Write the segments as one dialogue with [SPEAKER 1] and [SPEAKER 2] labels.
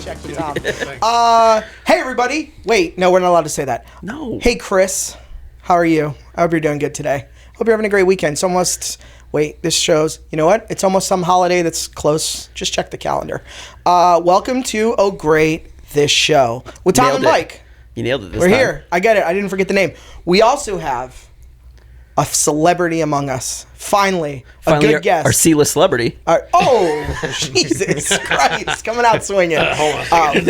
[SPEAKER 1] check the Tom. Hey, everybody. Wait, no, we're not allowed to say that.
[SPEAKER 2] No.
[SPEAKER 1] Hey, Chris. How are you? I hope you're doing good today. Hope you're having a great weekend. It's almost... Wait, this shows... You know what? It's almost some holiday that's close. Just check the calendar. Welcome to Oh Great, This Show. With Tom and Mike.
[SPEAKER 2] You nailed it this
[SPEAKER 1] We're
[SPEAKER 2] time.
[SPEAKER 1] here. I get it. I didn't forget the name. We also have a celebrity among us. Finally a good guest.
[SPEAKER 2] Our C-list celebrity.
[SPEAKER 1] Oh, Jesus Christ. Coming out swinging.
[SPEAKER 3] Hold on.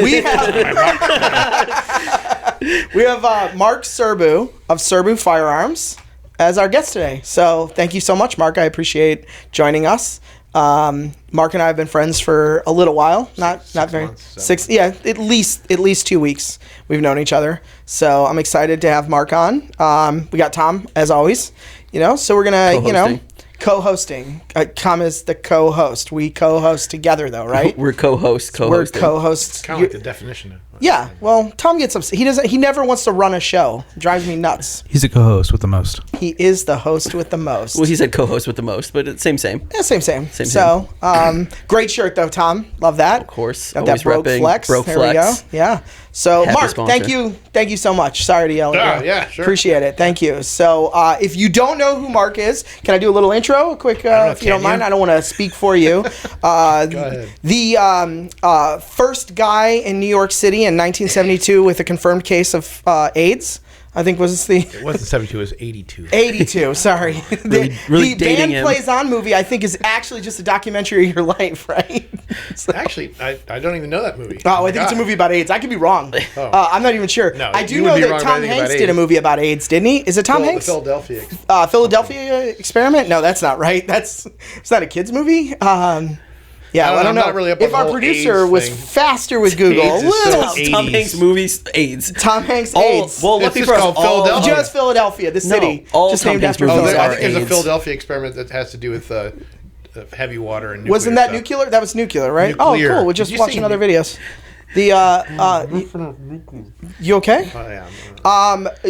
[SPEAKER 1] We have Mark Serbu of Serbu Firearms as our guest today. So thank you so much, Mark. I appreciate joining us. Mark and I have been friends for a little while. Not very
[SPEAKER 3] months,
[SPEAKER 1] six. Yeah, at least 2 weeks we've known each other. So I'm excited to have Mark on. We got Tom as always. So we're gonna co-hosting. Tom is the co-host. We co-host together though, right?
[SPEAKER 2] We're co-hosting.
[SPEAKER 1] We're co-hosts.
[SPEAKER 3] It's kind of like the definition of
[SPEAKER 1] Yeah, well, Tom gets upset. He never wants to run a show. It drives me nuts.
[SPEAKER 4] He's a co-host with the most.
[SPEAKER 1] He is the host with the most.
[SPEAKER 2] Well, he said co-host with the most, but it's same.
[SPEAKER 1] Yeah, same. So, great shirt though, Tom. Love that.
[SPEAKER 2] Of course.
[SPEAKER 1] Got that broke flex.
[SPEAKER 2] Broke
[SPEAKER 1] there
[SPEAKER 2] flex.
[SPEAKER 1] we go. Yeah. So,
[SPEAKER 2] Happy
[SPEAKER 1] Mark,
[SPEAKER 2] sponsor.
[SPEAKER 1] thank you so much. Sorry to yell at you.
[SPEAKER 3] Yeah, sure.
[SPEAKER 1] Appreciate it. Thank you. So, if you don't know who Mark is, can I do a little intro, a quick, if you don't mind? I don't want to speak for you.
[SPEAKER 3] Go ahead.
[SPEAKER 1] The first guy in New York City in 1972 with a confirmed case of AIDS. I think was the...
[SPEAKER 3] It wasn't 72, it was 82.
[SPEAKER 1] 82, sorry.
[SPEAKER 2] Really
[SPEAKER 1] the
[SPEAKER 2] dating
[SPEAKER 1] Band
[SPEAKER 2] him.
[SPEAKER 1] Plays On movie, I think, is actually just a documentary of your life, right? So-
[SPEAKER 3] Actually, I don't even know that movie.
[SPEAKER 1] Oh, I think it's a movie about AIDS. I could be wrong.
[SPEAKER 3] Oh.
[SPEAKER 1] I'm not even sure.
[SPEAKER 3] No,
[SPEAKER 1] I do
[SPEAKER 3] you
[SPEAKER 1] know
[SPEAKER 3] would be
[SPEAKER 1] that
[SPEAKER 3] wrong about
[SPEAKER 1] Tom
[SPEAKER 3] anything
[SPEAKER 1] Hanks
[SPEAKER 3] about
[SPEAKER 1] did a
[SPEAKER 3] AIDS.
[SPEAKER 1] movie about AIDS, didn't he? Is it Tom Hanks?
[SPEAKER 3] The Philadelphia.
[SPEAKER 1] Philadelphia Experiment? No, that's not right. It's not a kid's movie. Yeah, I don't know.
[SPEAKER 3] I'm not really up on
[SPEAKER 1] If
[SPEAKER 3] the
[SPEAKER 1] our
[SPEAKER 3] whole
[SPEAKER 1] producer
[SPEAKER 3] AIDS
[SPEAKER 1] was
[SPEAKER 3] thing.
[SPEAKER 1] faster with Google,
[SPEAKER 3] AIDS is so
[SPEAKER 1] little-
[SPEAKER 3] 80s.
[SPEAKER 2] Tom Hanks movies, AIDS.
[SPEAKER 1] Tom Hanks
[SPEAKER 2] All,
[SPEAKER 1] AIDS.
[SPEAKER 2] well,
[SPEAKER 3] It's
[SPEAKER 2] lucky
[SPEAKER 3] just
[SPEAKER 2] for us,
[SPEAKER 3] called
[SPEAKER 2] all,
[SPEAKER 3] Philadelphia.
[SPEAKER 1] Just Philadelphia, the city.
[SPEAKER 2] all
[SPEAKER 1] just
[SPEAKER 2] Tom
[SPEAKER 1] named
[SPEAKER 2] Hanks
[SPEAKER 1] after
[SPEAKER 2] movies
[SPEAKER 3] I
[SPEAKER 1] Philadelphia.
[SPEAKER 3] think there's a
[SPEAKER 2] AIDS.
[SPEAKER 3] Philadelphia experiment that has to do with heavy water and nuclear
[SPEAKER 1] Wasn't that
[SPEAKER 3] stuff.
[SPEAKER 1] nuclear? That was nuclear, right?
[SPEAKER 3] Nuclear.
[SPEAKER 1] Oh, cool. We're
[SPEAKER 3] Did
[SPEAKER 1] just
[SPEAKER 3] you
[SPEAKER 1] watching
[SPEAKER 3] see
[SPEAKER 1] other
[SPEAKER 3] nu-
[SPEAKER 1] videos. The you okay?
[SPEAKER 3] Oh, yeah.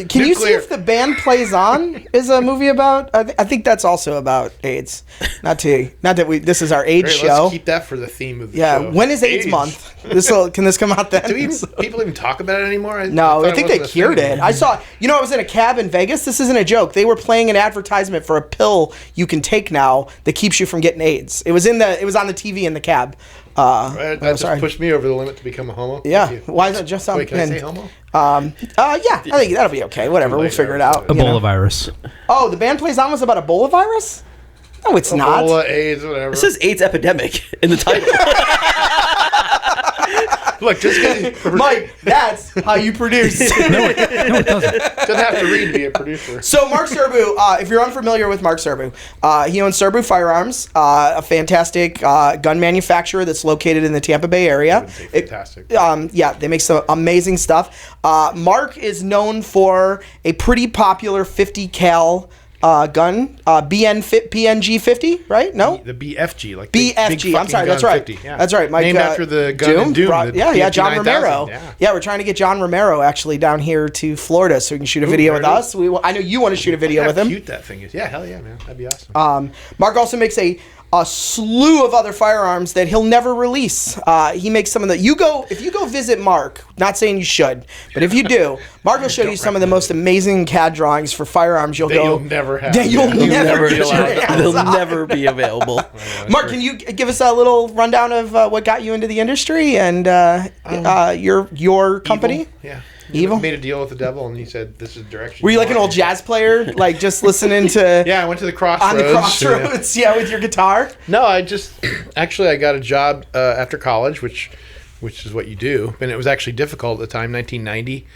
[SPEAKER 1] Can you see
[SPEAKER 3] Nuclear.
[SPEAKER 1] if The Band Plays On is a movie about? I think that's also about AIDS. Not that we. This is our AIDS
[SPEAKER 3] Great,
[SPEAKER 1] show.
[SPEAKER 3] let's keep that for the theme of the
[SPEAKER 1] Yeah.
[SPEAKER 3] show.
[SPEAKER 1] When is AIDS month? Can this come out then?
[SPEAKER 3] Do people even talk about it anymore?
[SPEAKER 1] No,
[SPEAKER 3] thought
[SPEAKER 1] I think
[SPEAKER 3] it
[SPEAKER 1] they
[SPEAKER 3] wasn't a
[SPEAKER 1] cured
[SPEAKER 3] thing.
[SPEAKER 1] it. I saw, I was in a cab in Vegas. This isn't a joke. They were playing an advertisement for a pill you can take now that keeps you from getting AIDS. It was on the TV in the cab.
[SPEAKER 3] That
[SPEAKER 1] I'm
[SPEAKER 3] just
[SPEAKER 1] sorry.
[SPEAKER 3] pushed me over the limit to become a homo.
[SPEAKER 1] Yeah.
[SPEAKER 3] Thank you.
[SPEAKER 1] Why is it just
[SPEAKER 3] Wait, can I say
[SPEAKER 1] something?
[SPEAKER 3] homo?
[SPEAKER 1] Yeah, I think that'll be okay. Whatever, we'll
[SPEAKER 3] late,
[SPEAKER 1] figure it
[SPEAKER 3] I was
[SPEAKER 1] out.
[SPEAKER 3] gonna
[SPEAKER 1] you know?
[SPEAKER 4] Ebola virus.
[SPEAKER 1] Oh, The Band Plays On was about Ebola virus? No, it's not.
[SPEAKER 3] Ebola, AIDS, whatever.
[SPEAKER 2] It says AIDS epidemic in the title.
[SPEAKER 3] Look, just because
[SPEAKER 1] Mike, that's how you produce.
[SPEAKER 4] No, it doesn't.
[SPEAKER 3] doesn't have to read to be a producer.
[SPEAKER 1] So Mark Serbu, if you're unfamiliar with Mark Serbu, he owns Serbu Firearms, a fantastic gun manufacturer that's located in the Tampa Bay area.
[SPEAKER 3] Fantastic.
[SPEAKER 1] Yeah, they make some amazing stuff. Mark is known for a pretty popular 50 cal gun, PNG-50, right? No?
[SPEAKER 3] The BFG, like big
[SPEAKER 1] BFG. I'm
[SPEAKER 3] fucking
[SPEAKER 1] sorry,
[SPEAKER 3] gun
[SPEAKER 1] that's right.
[SPEAKER 3] 50, yeah.
[SPEAKER 1] That's right. Mike,
[SPEAKER 3] Named after the gun in Doom. the
[SPEAKER 1] yeah, John
[SPEAKER 3] BFG-9000,
[SPEAKER 1] Romero.
[SPEAKER 3] Yeah.
[SPEAKER 1] We're trying to get John Romero actually down here to Florida so we can shoot a video with
[SPEAKER 3] really?
[SPEAKER 1] us. I know you want to shoot a video
[SPEAKER 3] How
[SPEAKER 1] with him.
[SPEAKER 3] cute that thing is. Yeah, hell yeah, man. That'd be awesome.
[SPEAKER 1] Mark also makes a slew of other firearms that he'll never release. He makes some of the... If you go visit Mark, not saying you should, but if you do, Mark will show you some of the most amazing CAD drawings for firearms
[SPEAKER 3] That you'll never have.
[SPEAKER 1] That you'll never
[SPEAKER 3] be
[SPEAKER 1] get your
[SPEAKER 3] allowed.
[SPEAKER 1] hands
[SPEAKER 2] They'll
[SPEAKER 1] on.
[SPEAKER 2] never be available.
[SPEAKER 1] Mark, can you give us a little rundown of what got you into the industry and your company?
[SPEAKER 3] Yeah.
[SPEAKER 1] Evil?
[SPEAKER 3] Made a deal with the devil, and he said, "This is the direction."
[SPEAKER 1] Were you like an old jazz player, like just listening to
[SPEAKER 3] Yeah, I went to the crossroads.
[SPEAKER 1] on the crossroads, yeah, with your guitar?
[SPEAKER 3] No, I just I got a job after college, which is what you do, and it was actually difficult at the time, 1990.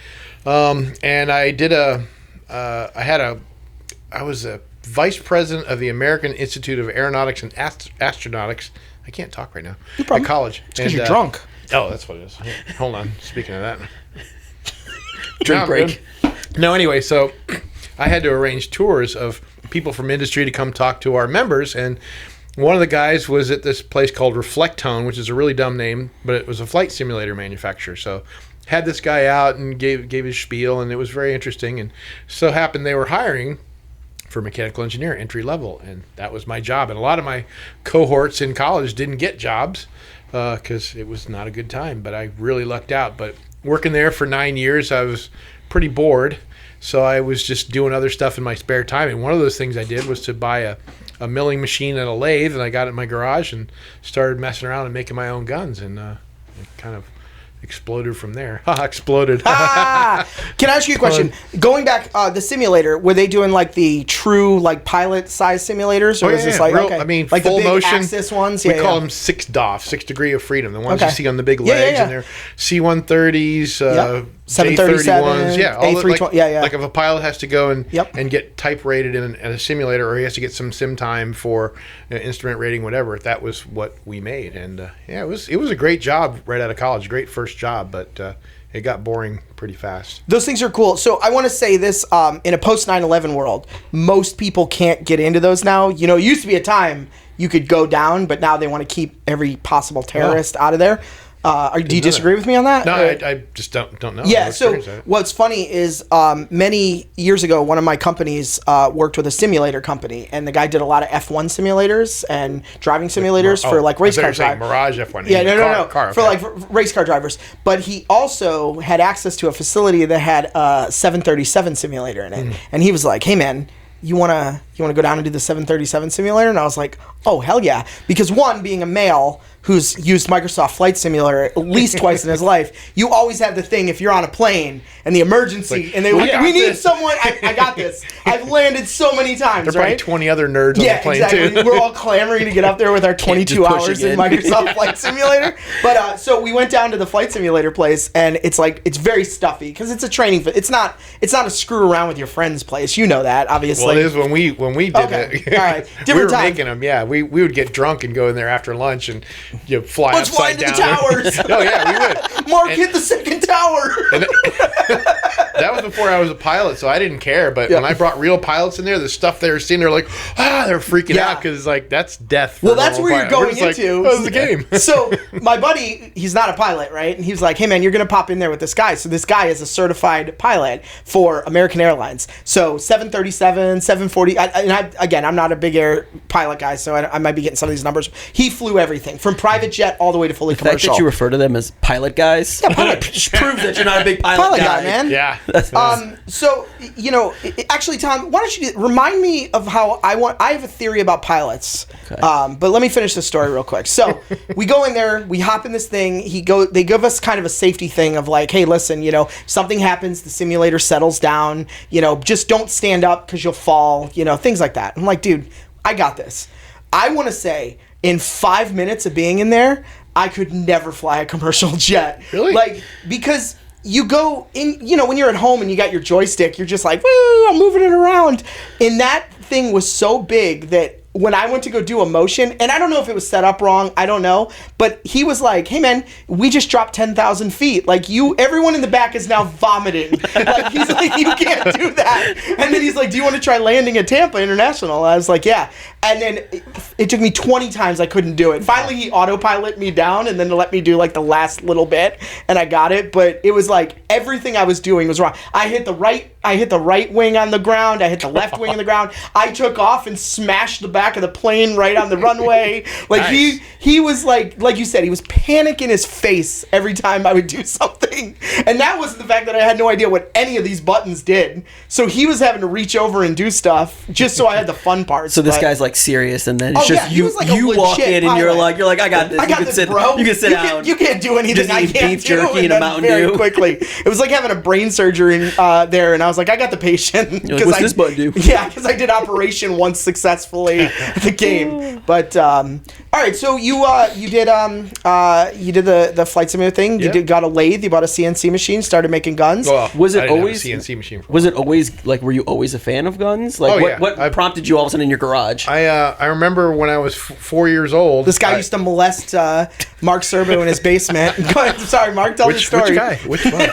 [SPEAKER 3] And I did I was a vice president of the American Institute of Aeronautics and Astronautics. I can't talk right now.
[SPEAKER 1] No problem.
[SPEAKER 3] At college.
[SPEAKER 1] Because you're drunk.
[SPEAKER 3] Oh, that's what it is. Hold on. Speaking of that.
[SPEAKER 2] Drink
[SPEAKER 3] No, I'm
[SPEAKER 2] break.
[SPEAKER 3] good. No, anyway, so I had to arrange tours of people from industry to come talk to our members, and one of the guys was at this place called Reflectone, which is a really dumb name, but it was a flight simulator manufacturer. So had this guy out and gave his spiel, and it was very interesting. And so happened they were hiring for mechanical engineer entry level, and that was my job. And a lot of my cohorts in college didn't get jobs. because it was not a good time. But I really lucked out. But working there for 9 years, I was pretty bored. So I was just doing other stuff in my spare time. And one of those things I did was to buy a milling machine and a lathe, and I got it in my garage and started messing around and making my own guns. And it kind of exploded from there. Exploded.
[SPEAKER 1] Can I ask you a question? Going back, the simulator, were they doing like the true like pilot size simulators, or is this like
[SPEAKER 3] real,
[SPEAKER 1] okay.
[SPEAKER 3] I mean,
[SPEAKER 1] like
[SPEAKER 3] full
[SPEAKER 1] the big
[SPEAKER 3] motion
[SPEAKER 1] Axis ones?
[SPEAKER 3] We call them 6 DOF, 6 degree of freedom. The ones you see on the big legs, and they're C-130s,
[SPEAKER 1] 737s,
[SPEAKER 3] J31s, all
[SPEAKER 1] A320,
[SPEAKER 3] like if a pilot has to go and
[SPEAKER 1] Yep.
[SPEAKER 3] and get type rated in a simulator, or he has to get some sim time for instrument rating, whatever. That was what we made, and it was a great job right out of college, great first job, but it got boring pretty fast.
[SPEAKER 1] Those things are cool. So I want to say this, in a post 9/11 world, most people can't get into those now. You know, it used to be a time you could go down, but now they want to keep every possible terrorist out of there. Do you disagree with me on that?
[SPEAKER 3] No, I just don't know.
[SPEAKER 1] Yeah, so what's funny is many years ago, one of my companies worked with a simulator company, and the guy did a lot of F1 simulators and driving simulators for like race car drivers.
[SPEAKER 3] Mirage F1.
[SPEAKER 1] Yeah, no.
[SPEAKER 3] Car,
[SPEAKER 1] for like race car drivers. But he also had access to a facility that had a 737 simulator in it. And he was like, hey, man, you wanna go down and do the 737 simulator? And I was like, oh, hell yeah. Because one, being a male who's used Microsoft Flight Simulator at least twice in his life, you always have the thing if you're on a plane and the emergency, and we need someone. I got this. I've landed so many times,
[SPEAKER 3] There's probably 20 other nerds on the plane,
[SPEAKER 1] exactly.
[SPEAKER 3] too.
[SPEAKER 1] We're all clamoring to get up there with our 22 hours in Microsoft Flight Simulator. But so we went down to the Flight Simulator place, and it's very stuffy because it's a training. It's not a screw around with your friend's place. You know that, obviously.
[SPEAKER 3] Well, it is when we did it.
[SPEAKER 1] All right.
[SPEAKER 3] We
[SPEAKER 1] Different
[SPEAKER 3] were
[SPEAKER 1] time.
[SPEAKER 3] making them, yeah. We would get drunk and go in there after lunch and fly
[SPEAKER 1] Let's fly
[SPEAKER 3] upside
[SPEAKER 1] into
[SPEAKER 3] down.
[SPEAKER 1] the towers.
[SPEAKER 3] Oh, yeah, we would.
[SPEAKER 1] Mark hit the second tower.
[SPEAKER 3] That was before I was a pilot, so I didn't care. But when I brought real pilots in there, the stuff they were seeing, they're like, they're freaking out because like that's death. For
[SPEAKER 1] that's where you're going into.
[SPEAKER 3] That was the game.
[SPEAKER 1] So my buddy, he's not a pilot, right? And he was like, hey man, you're gonna pop in there with this guy. So this guy is a certified pilot for American Airlines. So 737, 740. Again, I'm not a big air pilot guy, so I might be getting some of these numbers. He flew everything from private jet all the way to fully commercial.
[SPEAKER 2] The fact that you refer to them as pilot guys proves that you're not a big pilot guy,
[SPEAKER 1] man.
[SPEAKER 3] Yeah.
[SPEAKER 1] So actually, Tom, why don't you remind me of how I have a theory about pilots.
[SPEAKER 2] Okay.
[SPEAKER 1] But let me finish this story real quick. So we go in there, we hop in this thing. They give us kind of a safety thing of like, hey, listen, something happens, the simulator settles down. Just don't stand up because you'll fall. Things like that. I'm like, dude, I got this. I want to say in 5 minutes of being in there, I could never fly a commercial jet.
[SPEAKER 3] Really?
[SPEAKER 1] Like, because you go in, when you're at home and you got your joystick, you're just like, woo, I'm moving it around. And that thing was so big that when I went to go do a motion, and I don't know if it was set up wrong, I don't know, but he was like, hey man, we just dropped 10,000 feet. Like everyone in the back is now vomiting. Like he's like, you can't do that. And then he's like, do you want to try landing at Tampa International? I was like, yeah. And then it took me 20 times, I couldn't do it. Finally, he autopilot me down and then let me do like the last little bit, and I got it. But it was like everything I was doing was wrong. I hit the right wing on the ground. I hit the left wing on the ground. I took off and smashed the back of the plane right on the runway. Like
[SPEAKER 3] nice.
[SPEAKER 1] he was like you said, he was panic in his face every time I would do something. And that wasn't the fact that I had no idea what any of these buttons did. So he was having to reach over and do stuff just so I had the fun parts.
[SPEAKER 2] So this guy's like serious, and then it's just
[SPEAKER 1] he was like a
[SPEAKER 2] you walk
[SPEAKER 1] legit
[SPEAKER 2] in and you're
[SPEAKER 1] pilot.
[SPEAKER 2] like, I got this.
[SPEAKER 1] I got this, bro.
[SPEAKER 2] You can sit down.
[SPEAKER 1] You can't do anything
[SPEAKER 2] Just
[SPEAKER 1] I
[SPEAKER 2] eat
[SPEAKER 1] can't
[SPEAKER 2] beef
[SPEAKER 1] do.
[SPEAKER 2] jerky and a Mountain
[SPEAKER 1] very
[SPEAKER 2] Dew.
[SPEAKER 1] quickly. It was like having a brain surgery there, and I was like, I got the patient.
[SPEAKER 2] Like, what's this button do?
[SPEAKER 1] Yeah, because I did operation once successfully at the game. But all right, so you did the flight simulator thing. You got a lathe. You bought a CNC machine. Started making guns.
[SPEAKER 3] Well,
[SPEAKER 2] Was it
[SPEAKER 3] I didn't have a
[SPEAKER 2] always
[SPEAKER 3] CNC machine?
[SPEAKER 2] Was it always like? Were you always a fan of guns? Like, what prompted you all of a sudden in your garage?
[SPEAKER 3] I remember when I was 4 years old.
[SPEAKER 1] This guy used to molest Mark Serbu in his basement. Go ahead. Sorry, Mark. Tell the story.
[SPEAKER 3] Which guy? Which one?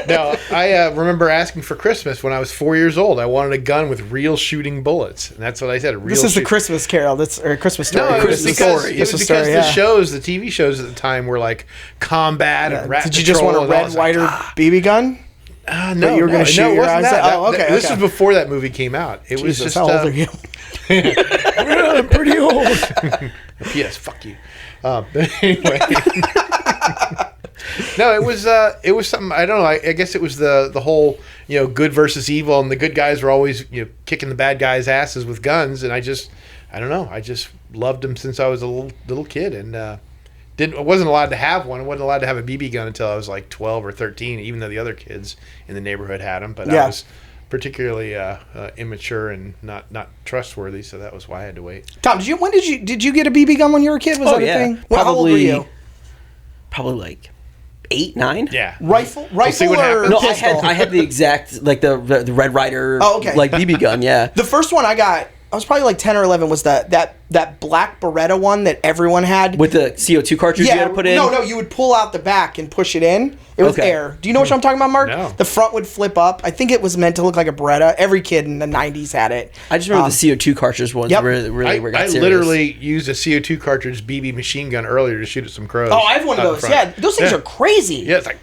[SPEAKER 3] No, I remember asking for Christmas when I was 4 years old. I wanted a gun with real shooting bullets, and that's what I said.
[SPEAKER 1] This is the Christmas Carol. Or Christmas story.
[SPEAKER 3] No, it was because
[SPEAKER 1] Story,
[SPEAKER 3] the TV shows at the time were like combat and rat
[SPEAKER 1] Did you just want a red, white, or BB gun?
[SPEAKER 3] No,
[SPEAKER 1] you were going to shoot your eyes out?
[SPEAKER 3] Oh, okay. This was before that movie came out. It was just.
[SPEAKER 1] How old are you?
[SPEAKER 3] I'm pretty old. P.S. Fuck you. But anyway. No, it was something. I don't know. I guess it was the whole good versus evil, and the good guys were always kicking the bad guys' asses with guns, and I don't know. I just loved them since I was a little kid, and wasn't allowed to have one. I wasn't allowed to have a BB gun until I was like 12 or 13, even though the other kids in the neighborhood had them. But I was particularly immature and not trustworthy, so that was why I had to wait.
[SPEAKER 1] Tom, did you get a BB gun when you were a kid? Was that a thing?
[SPEAKER 2] Probably,
[SPEAKER 1] how old were you?
[SPEAKER 2] Probably like 8, 9.
[SPEAKER 3] Yeah.
[SPEAKER 1] Rifle or
[SPEAKER 2] no,
[SPEAKER 1] pistol?
[SPEAKER 2] I had the exact like the Red Ryder like BB gun. Yeah.
[SPEAKER 1] The first one I got, I was probably like 10 or 11. Was that black Beretta one that everyone had
[SPEAKER 2] with the CO2 cartridge you had to put in?
[SPEAKER 1] No, you would pull out the back and push it in. It was air. Do you know what I'm talking about, Mark?
[SPEAKER 3] No.
[SPEAKER 1] The front would flip up. I think it was meant to look like a Beretta. Every kid in the 90s had it.
[SPEAKER 2] I just remember the CO2 cartridge ones.
[SPEAKER 1] Yep.
[SPEAKER 2] Really
[SPEAKER 3] I literally used a CO2 cartridge BB machine gun earlier to shoot at some crows.
[SPEAKER 1] Oh, I have one of those. Yeah, those things are crazy.
[SPEAKER 3] Yeah, it's like.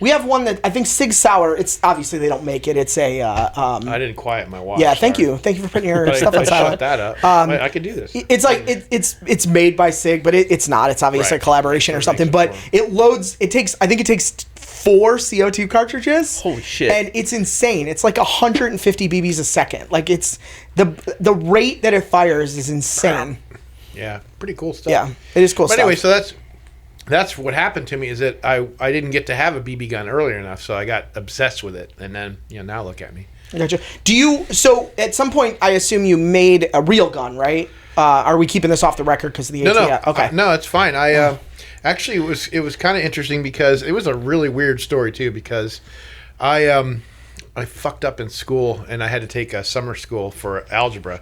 [SPEAKER 1] We have one that I think Sig Sauer. It's obviously they don't make it. It's a.
[SPEAKER 3] I didn't quiet my watch.
[SPEAKER 1] Yeah, thank you for putting your stuff on silent.
[SPEAKER 3] Shut that up. I could do this.
[SPEAKER 1] It's like it's made by Sig, but it's not. It's obviously a collaboration or something. But it loads. I think it takes 4 CO2 cartridges.
[SPEAKER 2] Holy shit!
[SPEAKER 1] And it's insane. It's like 150 BBs a second. Like it's the rate that it fires is insane.
[SPEAKER 3] Yeah, pretty cool stuff.
[SPEAKER 1] Yeah, it is cool stuff.
[SPEAKER 3] But anyway, so that's what happened to me is that I didn't get to have a BB gun earlier enough, so I got obsessed with it, and then now look at me.
[SPEAKER 1] Gotcha. So at some point, I assume you made a real gun, right? Are we keeping this off the record because of the ATF?
[SPEAKER 3] No,
[SPEAKER 1] okay.
[SPEAKER 3] No, it's fine. I actually it was kind of interesting because it was a really weird story too because I fucked up in school and I had to take a summer school for algebra,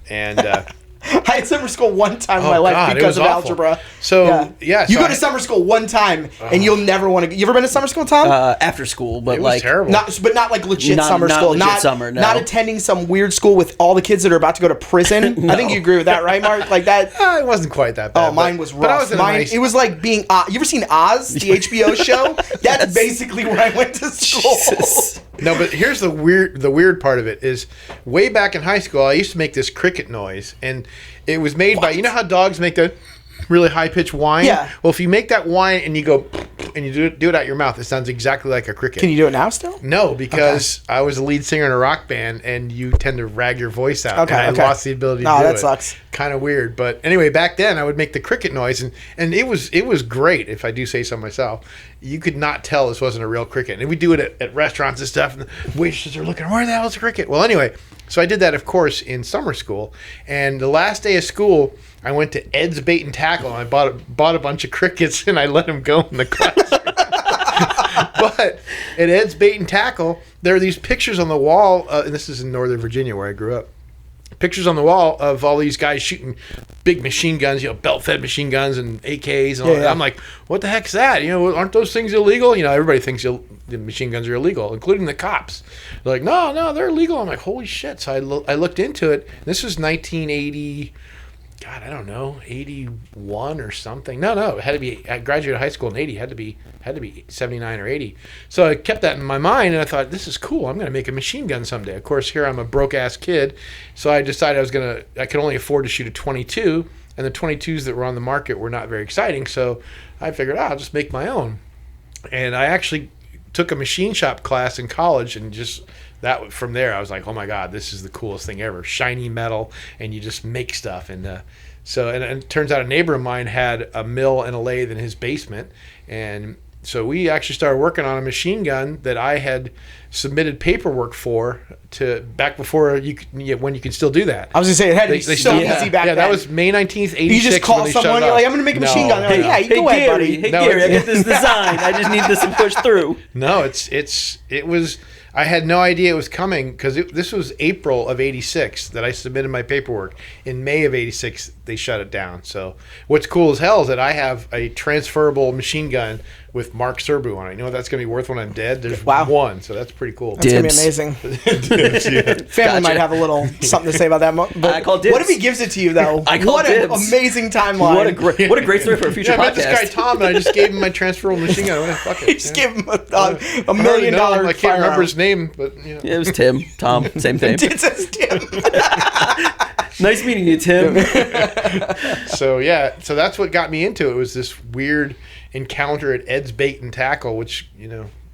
[SPEAKER 3] and.
[SPEAKER 1] I had summer school one time in my life because of algebra.
[SPEAKER 3] So
[SPEAKER 1] you go to summer school one time and you'll never want to. You ever been to summer school, Tom?
[SPEAKER 2] After school, but
[SPEAKER 3] it was terrible.
[SPEAKER 1] Not like legit summer school. Not attending some weird school with all the kids that are about to go to prison.
[SPEAKER 2] No.
[SPEAKER 1] I think you agree with that, right, Mark? Like that.
[SPEAKER 3] It wasn't quite that bad.
[SPEAKER 1] Oh, mine was rough. It was like being. You ever seen Oz, the HBO show? That's basically where I went to school.
[SPEAKER 2] Jesus.
[SPEAKER 3] No, but here's the weird part of it is way back in high school, I used to make this cricket noise, and it was made by, you know how dogs make the really high-pitched whine?
[SPEAKER 1] Yeah.
[SPEAKER 3] Well, if you make that whine and you go, and you do it out your mouth, it sounds exactly like a cricket.
[SPEAKER 1] Can you do it now still?
[SPEAKER 3] No, because I was a lead singer in a rock band, and you tend to rag your voice out.
[SPEAKER 1] Okay,
[SPEAKER 3] and I lost the ability to do it.
[SPEAKER 1] Oh, that sucks.
[SPEAKER 3] Kind of weird. But anyway, back then, I would make the cricket noise, and it was great, if I do say so myself. You could not tell this wasn't a real cricket. And we do it at restaurants and stuff, and the waitresses are looking, where the hell is the cricket? Well, anyway, so I did that, of course, in summer school. And the last day of school, I went to Ed's Bait and Tackle, and I bought a bunch of crickets, and I let them go in the classroom. But at Ed's Bait and Tackle, there are these pictures on the wall, and this is in Northern Virginia where I grew up. Pictures on the wall of all these guys shooting big machine guns, belt-fed machine guns and AKs and all that. Yeah. I'm like, what the heck's that? Aren't those things illegal? Everybody thinks the machine guns are illegal, including the cops. They're like, no, they're illegal. I'm like, holy shit. So I looked into it. This was 1980, God, I don't know, 81 or something. No, it had to be, I graduated high school in 80, had to be 79 or 80. So I kept that in my mind, and I thought, this is cool. I'm going to make a machine gun someday. Of course, here I'm a broke-ass kid, so I decided I could only afford to shoot a 22, and the 22s that were on the market were not very exciting, so I figured, I'll just make my own. And I actually took a machine shop class in college, and just that from there, I was like, oh my God, this is the coolest thing ever. Shiny metal, and you just make stuff. And so it turns out a neighbor of mine had a mill and a lathe in his basement, and so we actually started working on a machine gun that I had submitted paperwork for back before when you could still do that.
[SPEAKER 1] I was gonna say it had to be so easy back then.
[SPEAKER 3] Yeah, that was May 19th, 86.
[SPEAKER 1] You just call someone, you're like, I'm gonna make a machine gun. They're like, yeah, you go ahead, buddy.
[SPEAKER 2] Hey Gary, I got this design. I just need this to push through.
[SPEAKER 3] No, it was. I had no idea it was coming because this was April of 86 that I submitted my paperwork. In May of 86, they shut it down. So what's cool as hell is that I have a transferable machine gun with Mark Serbu on it. You know what that's going to be worth when I'm dead? There's one, so that's pretty cool.
[SPEAKER 1] That's going to be amazing.
[SPEAKER 3] Dibs, yeah.
[SPEAKER 1] Family might have a little something to say about that. But
[SPEAKER 2] I call dibs.
[SPEAKER 1] What if he gives it to you, though?
[SPEAKER 2] What
[SPEAKER 1] an amazing timeline.
[SPEAKER 2] What a great story for a future podcast.
[SPEAKER 3] I met this guy, Tom, and I just gave him my transferable machine gun. Fuck it.
[SPEAKER 1] You just gave him $1 million
[SPEAKER 3] I can't remember his name, but
[SPEAKER 2] it was Tim. Tom, same thing.
[SPEAKER 1] It says Tim.
[SPEAKER 2] Nice meeting you, Tim.
[SPEAKER 3] So that's what got me into it. Was this weird encounter at Ed's Bait and Tackle, which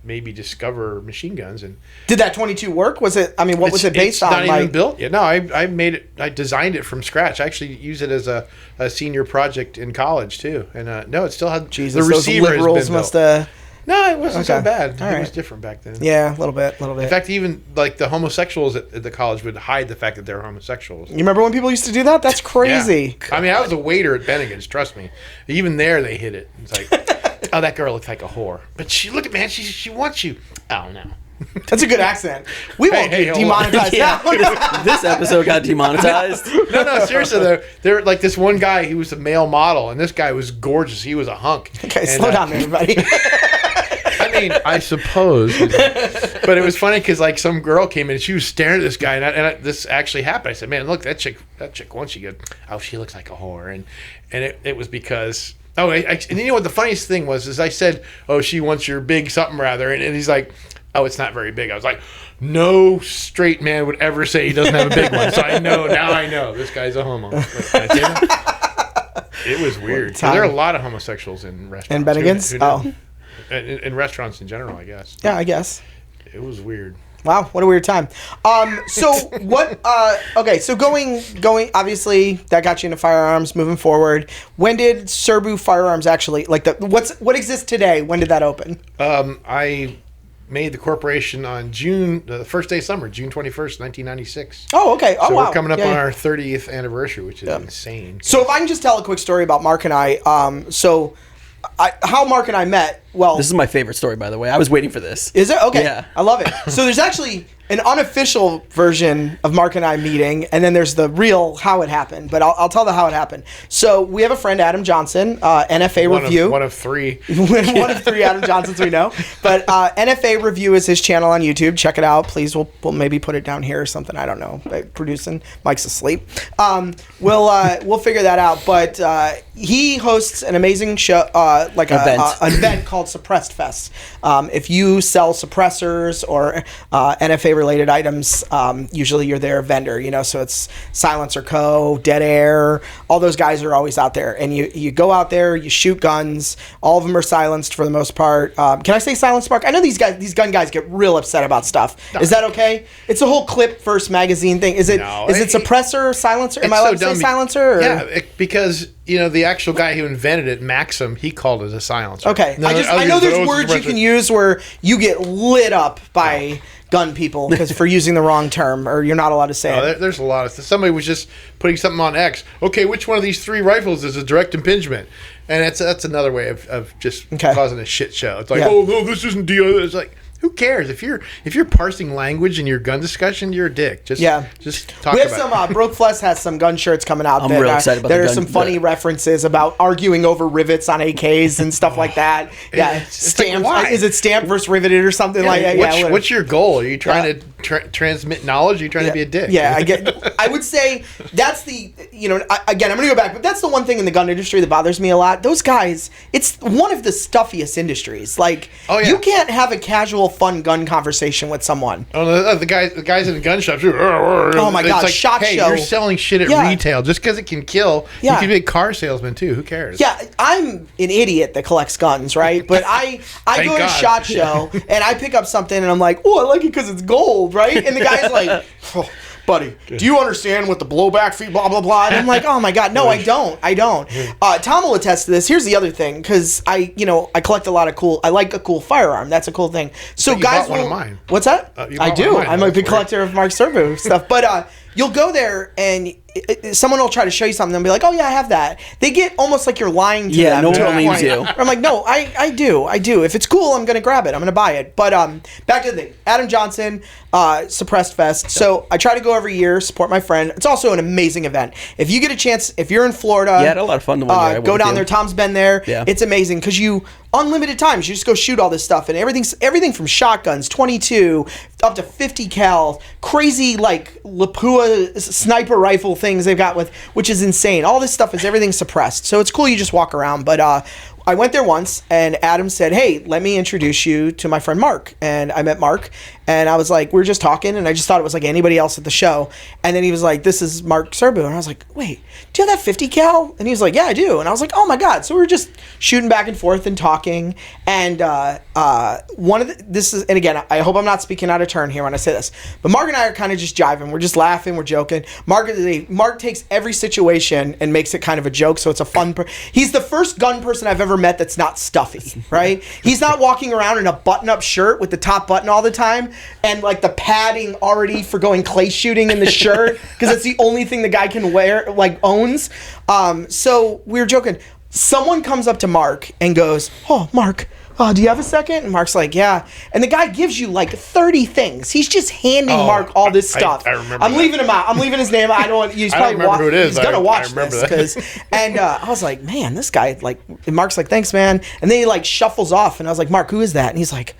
[SPEAKER 3] made me discover machine guns. And
[SPEAKER 1] did that 22 work? Was it? I mean, what was it based on?
[SPEAKER 3] It's not even built yet. No, I made it. I designed it from scratch. I actually used it as a senior project in college too. And no, it still had the receiver.
[SPEAKER 1] Those liberals must have.
[SPEAKER 3] No, it wasn't so bad. It was different back then.
[SPEAKER 1] Yeah, a little bit.
[SPEAKER 3] In fact, even like the homosexuals at the college would hide the fact that they were homosexuals.
[SPEAKER 1] You remember when people used to do that? That's crazy.
[SPEAKER 3] Yeah. I mean, I was a waiter at Bennigan's. Trust me. Even there, they hid it. It's like, oh, that girl looks like a whore, but look at man, she wants you. Oh no.
[SPEAKER 1] That's a good accent. We won't get demonetized now.
[SPEAKER 2] This episode got demonetized.
[SPEAKER 3] No, seriously though. There like this one guy, he was a male model, and this guy was gorgeous. He was a hunk.
[SPEAKER 1] Okay, slow down, everybody.
[SPEAKER 3] I mean, I suppose, but it was funny because like some girl came in and she was staring at this guy, and this actually happened. I said, "Man, look, that chick wants you." Good. Oh, she looks like a whore, and it was because and you know what the funniest thing was is I said, "Oh, she wants your big something rather," and he's like, "Oh, it's not very big." I was like, "No straight man would ever say he doesn't have a big one." So I know this guy's a homo. Wait, can I say that? It was weird. There are a lot of homosexuals in restaurants.
[SPEAKER 1] In Bennigan's?
[SPEAKER 3] In restaurants in general, I guess.
[SPEAKER 1] Yeah, I guess.
[SPEAKER 3] It was weird.
[SPEAKER 1] Wow, what a weird time. So what? Okay, so going. Obviously, that got you into firearms. Moving forward, when did Serbu Firearms actually what exists today? When did that open?
[SPEAKER 3] I made the corporation on the first day of summer, June 21st, 1996.
[SPEAKER 1] Oh, okay. Oh,
[SPEAKER 3] so
[SPEAKER 1] wow.
[SPEAKER 3] we're coming up on our 30th anniversary, which is insane.
[SPEAKER 1] So if I can just tell a quick story about Mark and I. How Mark and I met. Well,
[SPEAKER 2] this is my favorite story, by the way. I was waiting for this.
[SPEAKER 1] Is it? Okay.
[SPEAKER 2] Yeah.
[SPEAKER 1] I love it. So there's actually an unofficial version of Mark and I meeting, and then there's the real how it happened. But I'll tell the how it happened. So we have a friend, Adam Johnson, NFA Review.
[SPEAKER 3] One of three.
[SPEAKER 1] One of three Adam Johnsons we know. But NFA Review is his channel on YouTube. Check it out, please. We'll maybe put it down here or something. I don't know. Producing. Mike's asleep. We'll figure that out. But he hosts an amazing show, like an event called Suppressed Fest. If you sell suppressors or NFA-related items, usually you're their vendor. So it's Silencer Co., Dead Air. All those guys are always out there, and you go out there, you shoot guns. All of them are silenced for the most part. Can I say silenced, Mark? I know these gun guys get real upset about stuff. Is that okay? It's a whole clip first magazine thing. Is it suppressor or silencer? Am I allowed to say silencer? Or?
[SPEAKER 3] Yeah, because the actual guy who invented it, Maxim, he called it a silencer.
[SPEAKER 1] Okay, I know there's words you can use where you get lit up by gun people because for using the wrong term, or you're not allowed to say it.
[SPEAKER 3] There's a lot of stuff. Somebody was just putting something on X. Okay, which one of these three rifles is a direct impingement? And that's another way of just causing a shit show. It's like, oh no, this isn't DO. It's like, who cares if you're parsing language in your gun discussion? You're a dick. Just talk.
[SPEAKER 1] We have some Broke Flesh has some gun shirts coming out.
[SPEAKER 2] I'm real excited about
[SPEAKER 1] there are some funny references about arguing over rivets on AKs and stuff like that. Yeah, stamped.
[SPEAKER 3] Like,
[SPEAKER 1] is it stamped versus riveted or something like that?
[SPEAKER 3] What's your goal? Are you trying to transmit knowledge? Are you trying to be a dick?
[SPEAKER 1] Yeah, I would say that's the again I'm gonna go back, but that's the one thing in the gun industry that bothers me a lot. Those guys, it's one of the stuffiest industries. Like you can't have a casual fun gun conversation with someone.
[SPEAKER 3] Oh, the guys in the gun shops.
[SPEAKER 1] Oh my god,
[SPEAKER 3] like,
[SPEAKER 1] SHOT
[SPEAKER 3] Show. You're selling shit at retail just because it can kill. You can be a car salesman too. Who cares?
[SPEAKER 1] Yeah, I'm an idiot that collects guns, right? But I go to SHOT Show and I pick up something and I'm like, oh, I like it because it's gold, right? And the guy's like, oh, buddy, do you understand what the blowback fee, blah, blah, blah? And I'm like, oh my God, no, I don't. Tom will attest to this. Here's the other thing, because I collect I like a cool firearm. That's a cool thing. So guys,
[SPEAKER 3] one of mine.
[SPEAKER 1] What's that? I do. I'm a big collector of Mark Serbu stuff. But you'll go there and someone will try to show you something and be like, oh yeah, I have that. They get almost like you're lying to them.
[SPEAKER 2] Yeah, no one believes you.
[SPEAKER 1] I'm like, no, I do. If it's cool, I'm going to grab it. I'm going to buy it. But back to the thing. Adam Johnson, Suppressed Fest. So I try to go every year, support my friend. It's also an amazing event. If you get a chance, if you're in Florida.
[SPEAKER 2] Yeah, I had a lot of fun the one year.
[SPEAKER 1] Go down there. Tom's been there. Yeah. It's amazing because unlimited times. You just go shoot all this stuff and everything from shotguns, 22 up to 50 cal, crazy like Lapua sniper rifle things they've got which is insane. All this stuff is everything suppressed. So it's cool you just walk around. But I went there once, and Adam said, hey, let me introduce you to my friend Mark. And I met Mark, and I was like, we were just talking, and I just thought it was like anybody else at the show. And then he was like, this is Mark Serbu. And I was like, wait, do you have that 50 cal? And he was like, yeah, I do. And I was like, oh my God. So we were just shooting back and forth and talking. And and again, I hope I'm not speaking out of turn here when I say this, but Mark and I are kind of just jiving. We're just laughing. We're joking. Mark takes every situation and makes it kind of a joke. So it's a fun, he's the first gun person I've ever met that's not stuffy, right? He's not walking around in a button-up shirt with the top button all the time and like the padding already for going clay shooting in the shirt because it's the only thing the guy can wear, like owns. So we were joking. Someone comes up to Mark and goes, oh, Mark, do you have a second? And Mark's like, yeah. And the guy gives you like 30 things. He's just handing Mark all this stuff.
[SPEAKER 3] I remember
[SPEAKER 1] I'm leaving him out. I'm leaving his name. I don't want. He's probably
[SPEAKER 3] who it is.
[SPEAKER 1] He's gonna watch this. And I was like, man, this guy. Like, and Mark's like, thanks, man. And then he like shuffles off. And I was like, Mark, who is that? And he's like,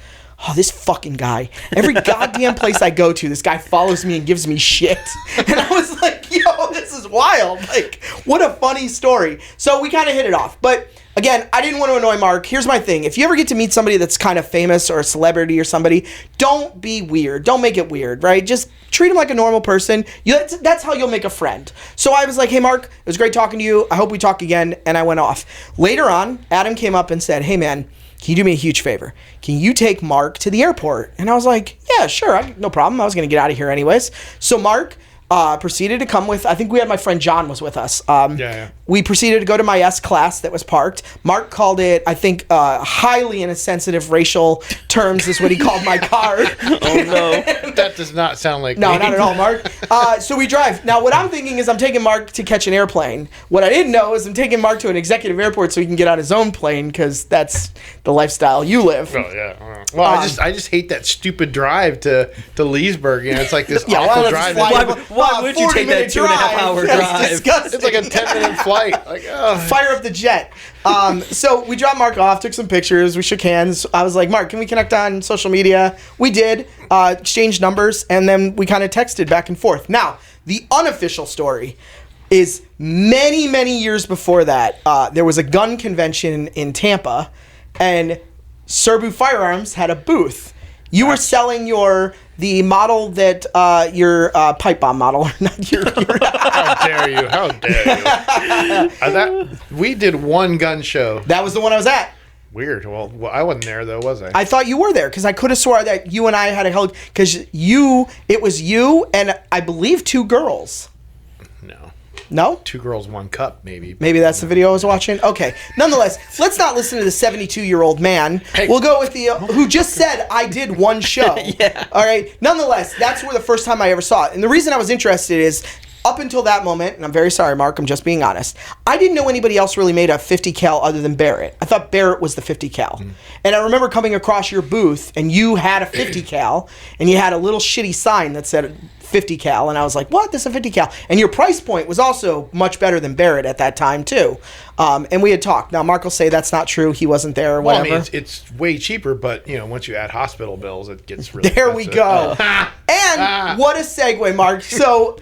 [SPEAKER 1] oh, this fucking guy. Every goddamn place I go to, this guy follows me and gives me shit. And I was like, yo, this is wild. Like, what a funny story. So we kind of hit it off. But again, I didn't want to annoy Mark. Here's my thing. If you ever get to meet somebody that's kind of famous or a celebrity or somebody, don't be weird. Don't make it weird, right? Just treat him like a normal person. That's how you'll make a friend. So I was like, hey, Mark, it was great talking to you. I hope we talk again. And I went off. Later on, Adam came up and said, hey, man, can you do me a huge favor? Can you take Mark to the airport? And I was like, yeah, sure. No problem. I was going to get out of here anyways. So Mark proceeded to come with, I think we had my friend John was with us. We proceeded to go to my S-Class that was parked. Mark called it, I think, highly insensitive racial terms is what he called my car.
[SPEAKER 2] Oh, no.
[SPEAKER 3] That does not sound like
[SPEAKER 1] No,
[SPEAKER 3] me.
[SPEAKER 1] not at all, Mark. So we drive. Now, what I'm thinking is I'm taking Mark to catch an airplane. What I didn't know is I'm taking Mark to an executive airport so he can get on his own plane because that's the lifestyle you live.
[SPEAKER 3] Oh, yeah. Well, I just hate that stupid drive to Leesburg. You know, it's like this awful drive.
[SPEAKER 2] Why would you take that 2.5 hour drive?
[SPEAKER 1] Disgusting.
[SPEAKER 3] It's like a 10-minute flight. Like,
[SPEAKER 1] Fire up the jet. So we dropped Mark off, took some pictures, we shook hands. I was like, Mark, can we connect on social media? We did, exchanged numbers, and then we kind of texted back and forth. Now, the unofficial story is many, many years before that, there was a gun convention in Tampa, and Serbu Firearms had a booth. You were selling the model that your pipe bomb model, not your.
[SPEAKER 3] How dare you? How dare you? We did one gun show.
[SPEAKER 1] That was the one I was at.
[SPEAKER 3] Weird. Well, I wasn't there though, was I?
[SPEAKER 1] I thought you were there because I could have swore that you and I had a hell because it was you and I believe 2 girls. No?
[SPEAKER 3] 2 girls, 1 cup, maybe.
[SPEAKER 1] Maybe that's the video I was watching? Okay. Nonetheless, let's not listen to the 72-year-old man. Hey. We'll go with the who just said I did one show.
[SPEAKER 2] Yeah.
[SPEAKER 1] All right? Nonetheless, that's where the first time I ever saw it. And the reason I was interested is up until that moment, and I'm very sorry, Mark, I'm just being honest, I didn't know anybody else really made a 50 cal other than Barrett. I thought Barrett was the 50 cal. And I remember coming across your booth, and you had a 50 cal, and you had a little shitty sign that said 50 cal, and I was like, what? This is a 50 cal. And your price point was also much better than Barrett at that time, too. And we had talked. Now, Mark will say that's not true. He wasn't there or whatever.
[SPEAKER 3] Well, I mean, it's way cheaper, but, once you add hospital bills, it gets really
[SPEAKER 1] There
[SPEAKER 3] expensive.
[SPEAKER 1] we go. And what a segue, Mark. So,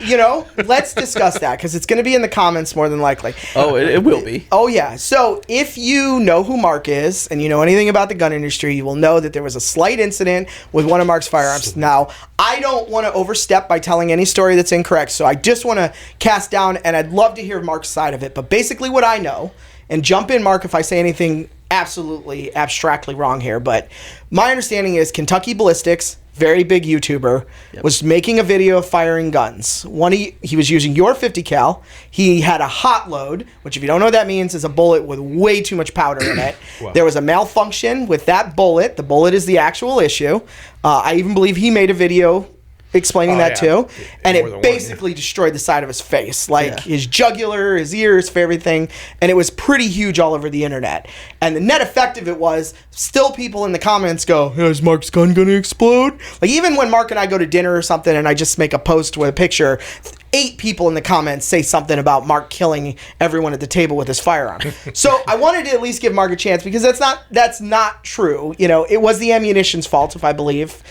[SPEAKER 1] let's discuss that because it's going to be in the comments more than likely.
[SPEAKER 2] Oh, it will be.
[SPEAKER 1] Oh, yeah. So if you know who Mark is and you know anything about the gun industry, you will know that there was a slight incident with one of Mark's firearms. Now, I don't want to overstep by telling any story that's incorrect, so I just want to cast down, and I'd love to hear Mark's side of it. But basically what I know, and jump in, Mark, if I say anything absolutely abstractly wrong here, but my understanding is Kentucky Ballistics, very big YouTuber, was making a video of firing guns. He was using your 50 cal. He had a hot load, which if you don't know what that means is a bullet with way too much powder in it. Wow. There was a malfunction with that bullet. The bullet is the actual issue. I even believe he made a video explaining that too, and it basically destroyed the side of his face, his jugular, his ears, for everything, and it was pretty huge all over the internet. And the net effect of it was still people in the comments go, is Mark's gun gonna explode? Like even when Mark and I go to dinner or something and I just make a post with a picture, 8 people in the comments say something about Mark killing everyone at the table with his firearm. So I wanted to at least give Mark a chance because that's not true. It was the ammunition's fault, if I believe.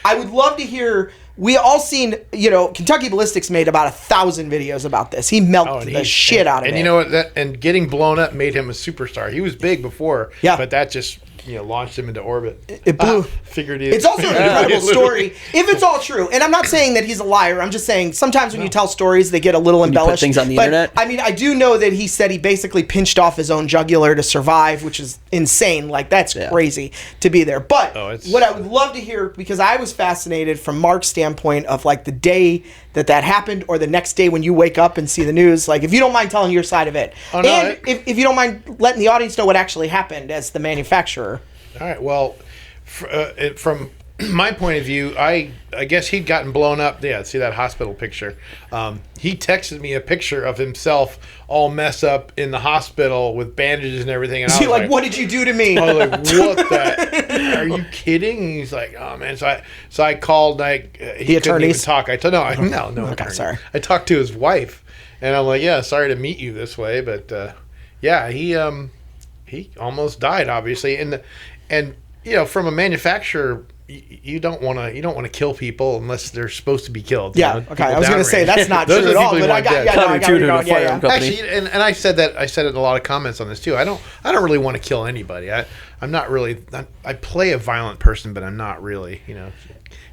[SPEAKER 1] I would love to hear. We all seen, Kentucky Ballistics made about 1,000 videos about this. He melted the shit out of it.
[SPEAKER 3] And you know what? And getting blown up made him a superstar. He was big before, but that just launched him into orbit.
[SPEAKER 1] It blew.
[SPEAKER 3] Figured
[SPEAKER 1] it's also an incredible story, if it's all true. And I'm not saying that he's a liar. I'm just saying sometimes when you tell stories, they get a little embellished.
[SPEAKER 2] Put things on the internet.
[SPEAKER 1] I mean, I do know that he said he basically pinched off his own jugular to survive, which is insane. Like, that's crazy to be there. But what I would love to hear, because I was fascinated from Mark's standpoint of like the day that happened or the next day when you wake up and see the news, like if you don't mind telling your side of it. If you don't mind letting the audience know what actually happened as the manufacturer.
[SPEAKER 3] All right. Well, from my point of view, I guess he'd gotten blown up. Yeah, see that hospital picture. He texted me a picture of himself all messed up in the hospital with bandages and everything. And
[SPEAKER 1] I was like, what did you do to me?
[SPEAKER 3] I was like, what the? Are you kidding? And he's like, oh man. So I called. He couldn't even talk. I told no. Okay,
[SPEAKER 1] sorry.
[SPEAKER 3] I talked to his wife, and I'm like, yeah, sorry to meet you this way, but he almost died, obviously, and from a manufacturer. You don't want to kill people unless they're supposed to be killed.
[SPEAKER 1] Yeah. Okay. I was going to say that's not true at all. But I got
[SPEAKER 3] Actually, and I said that. I said it in a lot of comments on this too. I don't really want to kill anybody. I'm not really. I play a violent person, but I'm not really.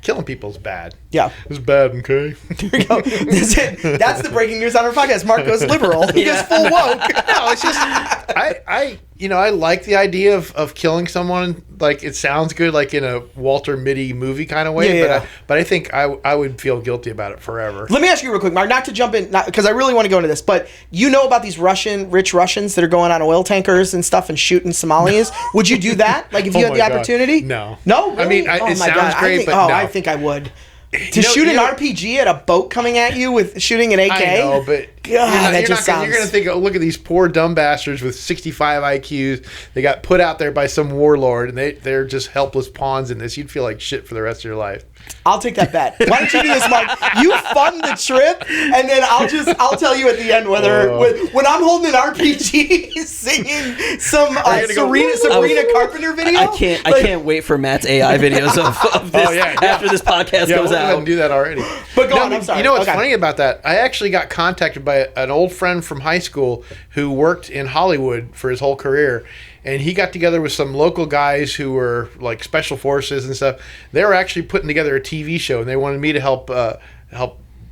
[SPEAKER 3] Killing people's bad.
[SPEAKER 1] Yeah.
[SPEAKER 3] It's bad, okay?
[SPEAKER 1] There you go. That's the breaking news on our podcast. Mark goes liberal. He goes full woke.
[SPEAKER 3] No, it's just I like the idea of killing someone. Like, it sounds good, like in a Walter Mitty movie kind of way. But I think I would feel guilty about it forever.
[SPEAKER 1] Let me ask you real quick, Mark, not to jump in, because I really want to go into this, but about these rich Russians that are going on oil tankers and stuff and shooting Somalis. Would you do that? Like, if you had the opportunity?
[SPEAKER 3] No.
[SPEAKER 1] No? Really?
[SPEAKER 3] I mean, it sounds great, but no.
[SPEAKER 1] I think I would. To shoot an RPG at a boat coming at you with shooting an AK?
[SPEAKER 3] I know, but you're going to think, look at these poor dumb bastards with 65 IQs. They got put out there by some warlord, and they're just helpless pawns in this. You'd feel like shit for the rest of your life.
[SPEAKER 1] I'll take that bet. Why don't you do this, Mark? You fund the trip, and then I'll tell you at the end whether when I'm holding an RPG singing some Sabrina Carpenter video.
[SPEAKER 2] I can't wait for Matt's AI videos of this after this podcast goes out.
[SPEAKER 3] I didn't do that already.
[SPEAKER 1] But go on. I'm sorry.
[SPEAKER 3] You know what's funny about that? I actually got contacted by an old friend from high school who worked in Hollywood for his whole career. And he got together with some local guys who were like special forces and stuff. They were actually putting together a TV show, and they wanted me to help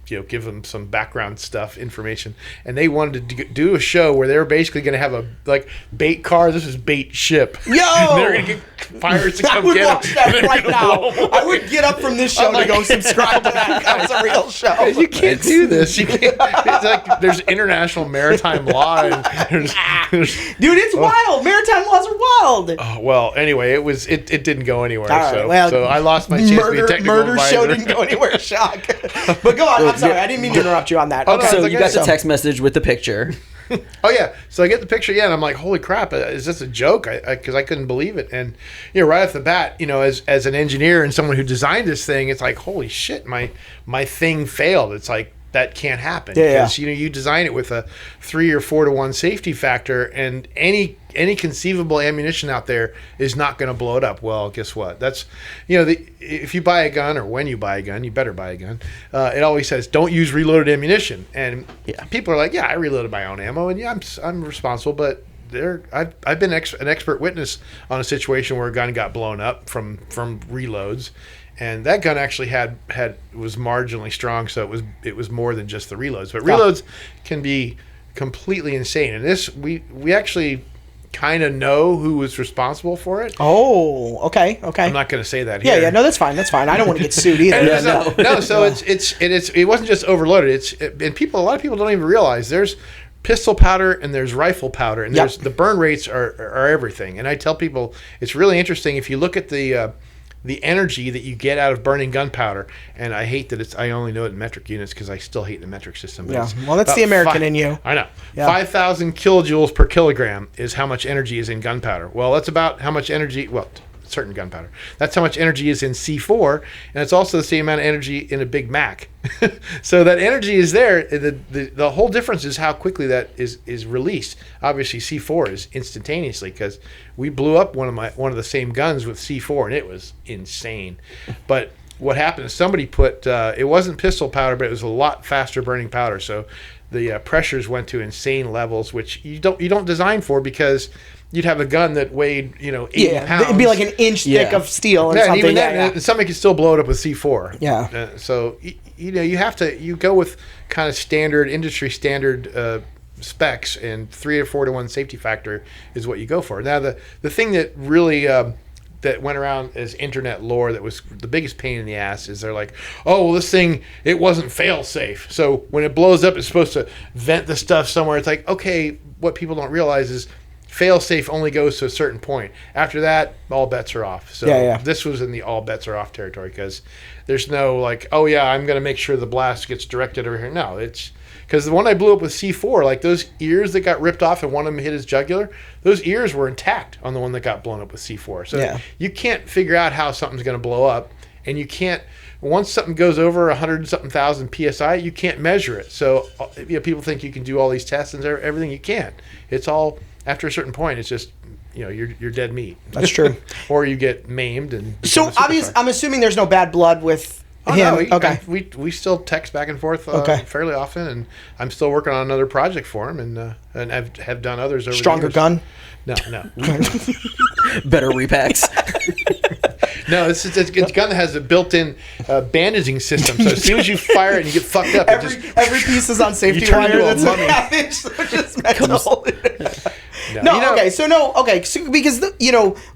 [SPEAKER 3] give them some background stuff, information. And they wanted to do a show where they were basically going to have a bait car. This is bait ship.
[SPEAKER 1] Yo!
[SPEAKER 3] And they're going to get fires to come get them.
[SPEAKER 1] I would watch that right now. I would get up from this show to go subscribe to that. That was a real show.
[SPEAKER 3] You can't do this. You can't. It's like there's international maritime law. And
[SPEAKER 1] dude, it's wild. Maritime laws are wild.
[SPEAKER 3] Oh, well, anyway, it didn't go anywhere.
[SPEAKER 1] Right,
[SPEAKER 3] so I lost my chance to be a technical
[SPEAKER 1] murder
[SPEAKER 3] advisor.
[SPEAKER 1] Show didn't go anywhere. Shock. But go on. I'm sorry. I didn't mean to interrupt you on that.
[SPEAKER 2] Okay. So you got the text message with the picture.
[SPEAKER 3] Oh yeah, so I get the picture, and I'm like, holy crap, is this a joke? Because I couldn't believe it, and right off the bat, as an engineer and someone who designed this thing, it's like, holy shit, my thing failed. It's like, that can't happen because you design it with a 3 or 4 to 1 safety factor, and any conceivable ammunition out there is not going to blow it up. Well, guess what? That's if you buy a gun, or when you buy a gun, you better buy a gun. It always says don't use reloaded ammunition, and people are like, yeah, I reloaded my own ammo, and I'm responsible, but I've been an expert witness on a situation where a gun got blown up from reloads. And that gun actually was marginally strong, so it was more than just the reloads. But reloads can be completely insane. And this we actually kind of know who was responsible for it.
[SPEAKER 1] Oh, okay.
[SPEAKER 3] I'm not going to say that here.
[SPEAKER 1] Yeah, no, that's fine. I don't want to get sued either.
[SPEAKER 3] No. So it wasn't just overloaded. A lot of people don't even realize there's pistol powder and there's rifle powder, and there's the burn rates are everything. And I tell people it's really interesting if you look at the energy that you get out of burning gunpowder, and I hate that I only know it in metric units because I still hate the metric system.
[SPEAKER 1] Well, that's the American in you.
[SPEAKER 3] I know. Yeah. 5,000 kilojoules per kilogram is how much energy is in gunpowder. Well, that's about how much energy, certain gunpowder. That's how much energy is in C4, and it's also the same amount of energy in a Big Mac. So that energy is there. The whole difference is how quickly that is released. Obviously, C4 is instantaneously, because we blew up one of the same guns with C4, and it was insane. But what happened is somebody put it wasn't pistol powder, but it was a lot faster burning powder. So the pressures went to insane levels, which you don't design for, because you'd have a gun that weighed 80 pounds.
[SPEAKER 1] It'd be like an inch thick of steel or something.
[SPEAKER 3] And even then, somebody could still blow it up with C4.
[SPEAKER 1] Yeah.
[SPEAKER 3] So you go with kind of industry standard specs, and 3 or 4 to 1 safety factor is what you go for. Now the thing that really that went around as internet lore that was the biggest pain in the ass is they're like, oh, well, this thing, it wasn't fail safe. So when it blows up, it's supposed to vent the stuff somewhere. It's like, okay, what people don't realize is fail safe only goes to a certain point. After that, all bets are off. So this was in the all bets are off territory, because there's no like, oh yeah, I'm going to make sure the blast gets directed over here. No, it's because the one I blew up with C4, like those ears that got ripped off and one of them hit his jugular, those ears were intact on the one that got blown up with C4. So you can't figure out how something's going to blow up, and you can't, once something goes over 100-something thousand PSI, you can't measure it. So people think you can do all these tests and everything. You can't. It's all, after a certain point, it's just, you're dead meat.
[SPEAKER 1] That's true.
[SPEAKER 3] Or you get maimed. And
[SPEAKER 1] so I'm assuming there's no bad blood with him.
[SPEAKER 3] No,
[SPEAKER 1] okay.
[SPEAKER 3] We still text back and forth fairly often, and I'm still working on another project for him, and have done others over
[SPEAKER 1] Stronger
[SPEAKER 3] the years.
[SPEAKER 1] gun?
[SPEAKER 3] No.
[SPEAKER 2] Better repacks.
[SPEAKER 3] No, it's a gun that has a built-in bandaging system. So as soon as you fire it and you get fucked up,
[SPEAKER 1] every piece is on safety wire that's damaged, so just metal. So because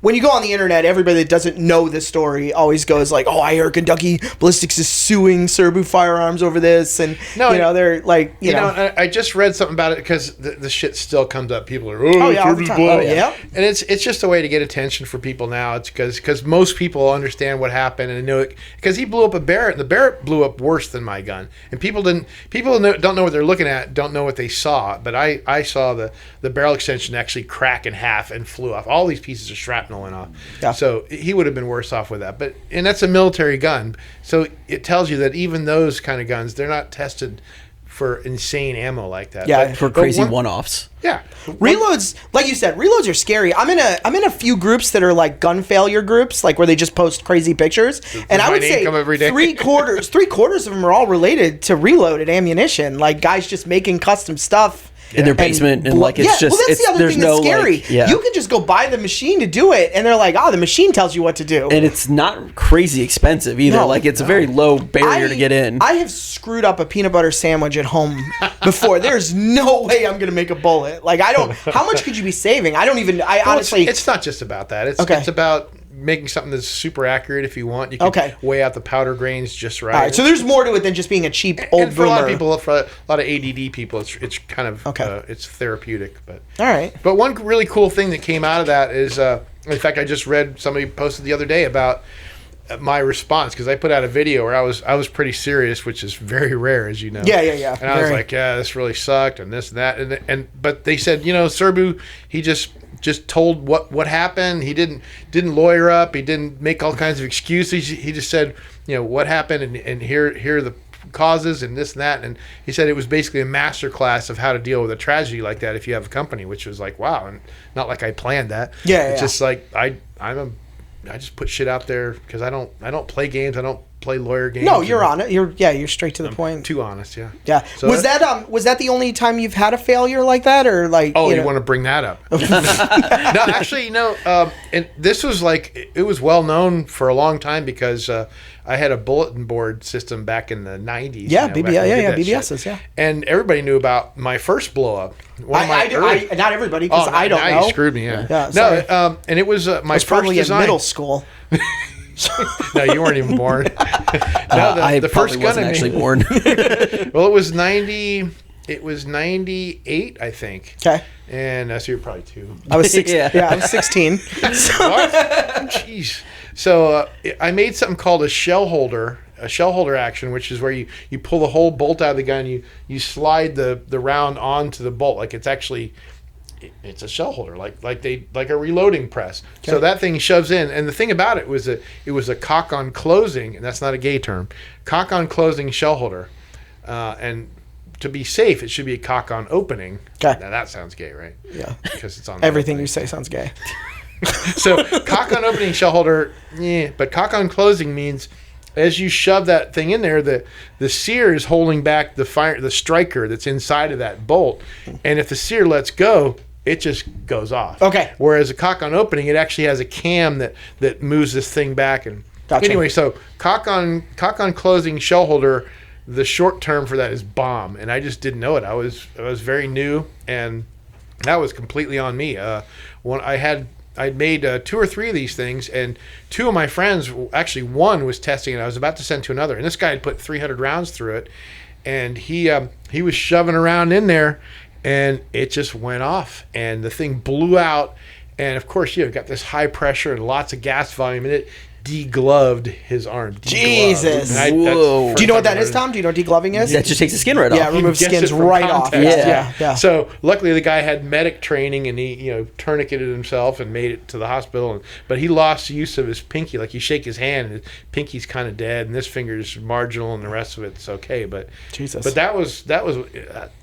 [SPEAKER 1] when you go on the internet, everybody that doesn't know this story always goes like, "Oh, I heard Kentucky Ballistics is suing Serbu Firearms over this," and they're like,
[SPEAKER 3] I just read something about it, because the shit still comes up. People are, Serbu's blood. And it's just a way to get attention for people now. It's because most people understand what happened and know it, because he blew up a Barrett, and the Barrett blew up worse than my gun, and people don't know what they're looking at, don't know what they saw, but I saw the barrel extension actually crack in half and flew off. All these pieces of shrapnel went off. Yeah. So he would have been worse off with that. And that's a military gun, so it tells you that even those kind of guns, they're not tested for insane ammo like that.
[SPEAKER 1] Yeah,
[SPEAKER 2] for crazy one-offs.
[SPEAKER 3] Yeah,
[SPEAKER 1] reloads, like you said, reloads are scary. I'm in a few groups that are like gun failure groups, like where they just post crazy pictures, and I would say three quarters of them are all related to reloaded ammunition, like guys just making custom stuff
[SPEAKER 2] in their basement, and like it's just,
[SPEAKER 1] that's the other thing that's scary. You can just go buy the machine to do it, and they're like, the machine tells you what to do,
[SPEAKER 2] and it's not crazy expensive either. It's a very low barrier to get in.
[SPEAKER 1] I have screwed up a peanut butter sandwich at home before. There's no way I'm gonna make a bullet. Like, I don't. How much could you be saving? I don't even. Honestly,
[SPEAKER 3] it's not just about that. It's about making something that's super accurate. If you want, you can weigh out the powder grains just right.
[SPEAKER 1] All right, so there's more to it than just being a cheap old
[SPEAKER 3] and for
[SPEAKER 1] boomer.
[SPEAKER 3] A lot of people, for a lot of ADD people, it's kind of it's therapeutic. But
[SPEAKER 1] all right.
[SPEAKER 3] But one really cool thing that came out of that is, in fact, I just read somebody posted the other day about my response, because I put out a video where I was pretty serious, which is very rare, as you know.
[SPEAKER 1] Yeah.
[SPEAKER 3] And I was like, this really sucked, and this and that, but they said, Serbu, he just told what happened. He didn't lawyer up. He didn't make all kinds of excuses. He just said, what happened, and here are the causes and this and that. And he said it was basically a master class of how to deal with a tragedy like that if you have a company, which was like, wow, and not like I planned that. It's just like I just put shit out there because I don't play games. I don't play lawyer games.
[SPEAKER 1] No, you're on it. You're straight to the point.
[SPEAKER 3] Too honest, yeah.
[SPEAKER 1] Yeah. So was that the only time you've had a failure like that, or like?
[SPEAKER 3] Oh, you want to bring that up? No, actually, and this was like, it was well known for a long time, because I had a bulletin board system back in the 90s.
[SPEAKER 1] Yeah, BBSs, yeah.
[SPEAKER 3] And everybody knew about my first blow up.
[SPEAKER 1] Not everybody, because I don't know.
[SPEAKER 3] You screwed me. Yeah.
[SPEAKER 1] No,
[SPEAKER 3] and it was my first
[SPEAKER 1] probably
[SPEAKER 3] design.
[SPEAKER 1] in middle school.
[SPEAKER 3] No, you weren't even born.
[SPEAKER 2] The first gun wasn't actually born.
[SPEAKER 3] Well, it was 90. It was 98, I think.
[SPEAKER 1] Okay.
[SPEAKER 3] And so you're probably 2.
[SPEAKER 1] I was 6. I was 16.
[SPEAKER 3] What? Jeez. So I made something called a shell holder action, which is where you pull the whole bolt out of the gun, you slide the round onto the bolt, like it's actually. It's a shell holder, like a reloading press. Okay. So that thing shoves in, and the thing about it was a cock on closing, and that's not a gay term. Cock on closing shell holder, and to be safe, it should be a cock on opening.
[SPEAKER 1] Okay.
[SPEAKER 3] Now that sounds gay, right?
[SPEAKER 1] Yeah,
[SPEAKER 3] because it's on
[SPEAKER 1] everything you say sounds gay.
[SPEAKER 3] So cock on opening shell holder, but cock on closing means as you shove that thing in there, the sear is holding back the striker that's inside of that bolt, and if the sear lets go, it just goes off.
[SPEAKER 1] Okay.
[SPEAKER 3] Whereas a cock on opening, it actually has a cam that moves this thing back. And
[SPEAKER 1] Gotcha.
[SPEAKER 3] Anyway, so cock on closing shell holder, the short term for that is bomb, and I just didn't know it. I was very new, and that was completely on me. When I'd made 2 or 3 of these things, and 2 of my friends, actually one was testing it. I was about to send to another, and this guy had put 300 rounds through it, and he was shoving around in there, and it just went off, and the thing blew out. And of course, got this high pressure and lots of gas volume, and it degloved his arm.
[SPEAKER 1] Jesus.
[SPEAKER 2] Whoa.
[SPEAKER 1] Do you know what that is, Tom? Do you know what degloving is?
[SPEAKER 2] That just takes the skin right off.
[SPEAKER 1] Yeah, it removes skins right off. Yeah.
[SPEAKER 3] So luckily the guy had medic training, and he tourniqueted himself and made it to the hospital. But he lost use of his pinky. Like you shake his hand, and his pinky's kind of dead, and this finger's marginal, and the rest of it's okay. But
[SPEAKER 1] Jesus.
[SPEAKER 3] But that was.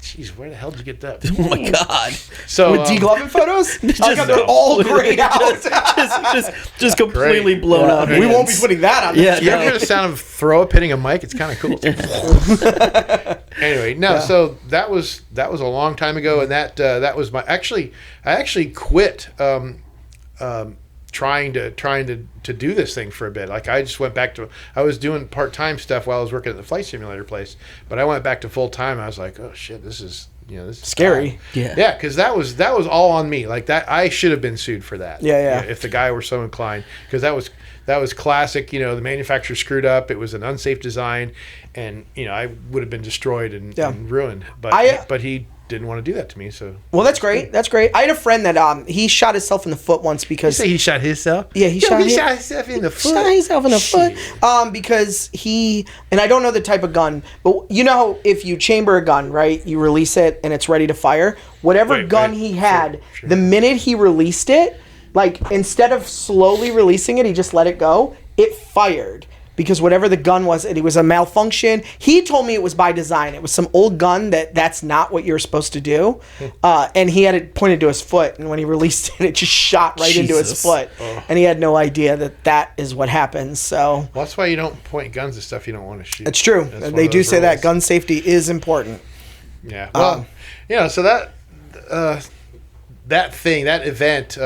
[SPEAKER 3] Jeez, where the hell did you get that?
[SPEAKER 2] Oh my God.
[SPEAKER 3] So
[SPEAKER 1] with degloving photos, they're all grayed out.
[SPEAKER 2] just completely blown out.
[SPEAKER 1] We won't be putting that on.
[SPEAKER 3] You ever hear the sound of throw up hitting a mic? It's kind of cool. Anyway, so that was a long time ago, and that was my I actually quit trying to do this thing for a bit. Like I just went back to, I was doing part-time stuff while I was working at the flight simulator place, but I went back to full-time. I was like, oh shit, this is this is
[SPEAKER 1] scary.
[SPEAKER 2] Yeah,
[SPEAKER 3] because that was all on me. Like that, I should have been sued for that. If the guy were so inclined, because that was classic. The manufacturer screwed up. It was an unsafe design, and I would have been destroyed and ruined. But he didn't want to do that to me. So
[SPEAKER 1] that's great. That's great. I had a friend that he shot himself in the foot once because
[SPEAKER 3] you say he shot himself.
[SPEAKER 1] Yeah, he shot
[SPEAKER 3] himself in the foot.
[SPEAKER 1] Shot himself in the foot. Because and I don't know the type of gun, but if you chamber a gun, right, you release it and it's ready to fire. Whatever gun he had, the minute he released it, like instead of slowly releasing it, he just let it go. It fired. Because whatever the gun was, it was a malfunction. He told me it was by design. It was some old gun that's not what you're supposed to do. And he had it pointed to his foot. And when he released it, it just shot right into his foot. Oh. And he had no idea that is what happens. So
[SPEAKER 3] that's why you don't point guns at stuff you don't want to shoot.
[SPEAKER 1] It's true. They do say that gun safety is important.
[SPEAKER 3] Yeah. Well, so that event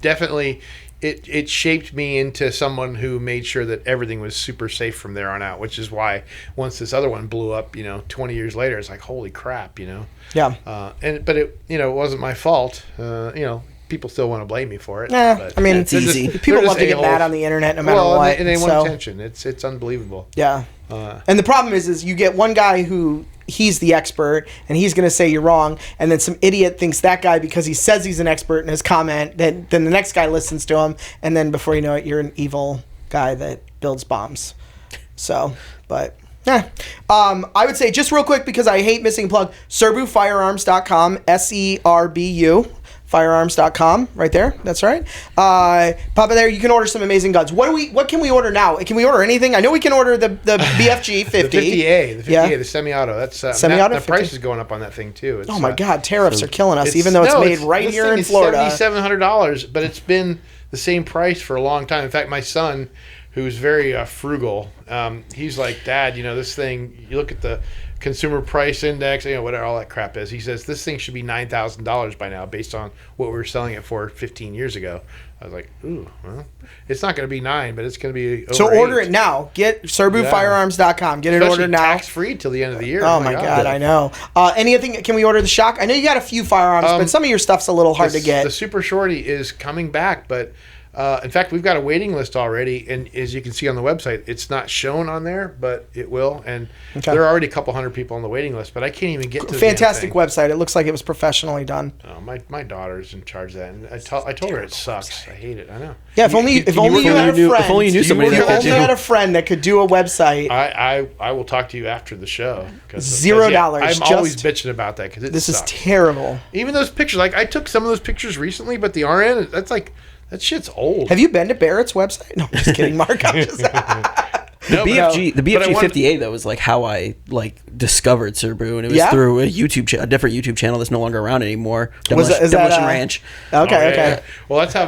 [SPEAKER 3] definitely... It shaped me into someone who made sure that everything was super safe from there on out, which is why once this other one blew up, 20 years later, it's like, holy crap, Yeah. But it, it wasn't my fault. People still want to blame me for it.
[SPEAKER 1] But I mean, it's easy. People love to get mad on the internet no matter what.
[SPEAKER 3] And they want attention. It's unbelievable.
[SPEAKER 1] Yeah. And the problem is you get one guy who he's the expert and he's going to say you're wrong, and then some idiot thinks that guy because he says he's an expert in his comment, then the next guy listens to him, and then before you know it, you're an evil guy that builds bombs. So, but I would say just real quick, because I hate missing a plug, SerbuFirearms.com, SERBU. Firearms.com, right there. That's right. Pop in there. You can order some amazing guns. What can we order now? Can we order anything? I know we can order the BFG-50.
[SPEAKER 3] The 50A, the semi-auto. That's semi-auto. The price is going up on that thing too.
[SPEAKER 1] Oh my God, tariffs are killing us, even though it's made right here in Florida.
[SPEAKER 3] It's $7,700, but it's been the same price for a long time. In fact, my son, who's very frugal, he's like, Dad, this thing. You look at the consumer price index, whatever all that crap is. He says this thing should be $9,000 by now, based on what we were selling it for 15 years ago. I was like, ooh, well, it's not going to be 9, but it's going to be over
[SPEAKER 1] So order
[SPEAKER 3] 8.
[SPEAKER 1] it now. Get SerbuFirearms.com. Get it ordered now.
[SPEAKER 3] Tax-free till the end of the year.
[SPEAKER 1] Oh my God, I know. Anything? Can we order the shock? I know you got a few firearms, but some of your stuff's a little hard to get.
[SPEAKER 3] The Super Shorty is coming back, but in fact, we've got a waiting list already, and as you can see on the website, it's not shown on there, but it will. And there are already a couple hundred people on the waiting list, but I can't even get to the
[SPEAKER 1] fantastic website. It looks like it was professionally done.
[SPEAKER 3] Oh, my daughter's in charge of that, and I told her it sucks. I hate it. I know.
[SPEAKER 1] Yeah, if only you had a friend.
[SPEAKER 2] If only you knew somebody that could do.
[SPEAKER 1] had a friend that could do a website.
[SPEAKER 3] I will talk to you after the show.
[SPEAKER 1] $0.
[SPEAKER 3] I'm always bitching about that because
[SPEAKER 1] this is terrible.
[SPEAKER 3] Even those pictures, like I took some of those pictures recently, but the RN, that's like. That shit's old.
[SPEAKER 1] Have you been to Barrett's website? No, I'm just kidding, Mark. I'm just...
[SPEAKER 2] The BFG-50A though was like how I discovered Serbu, and it was through a different YouTube channel that's no longer around anymore. Demolition Ranch.
[SPEAKER 1] Okay.
[SPEAKER 3] Well, that's how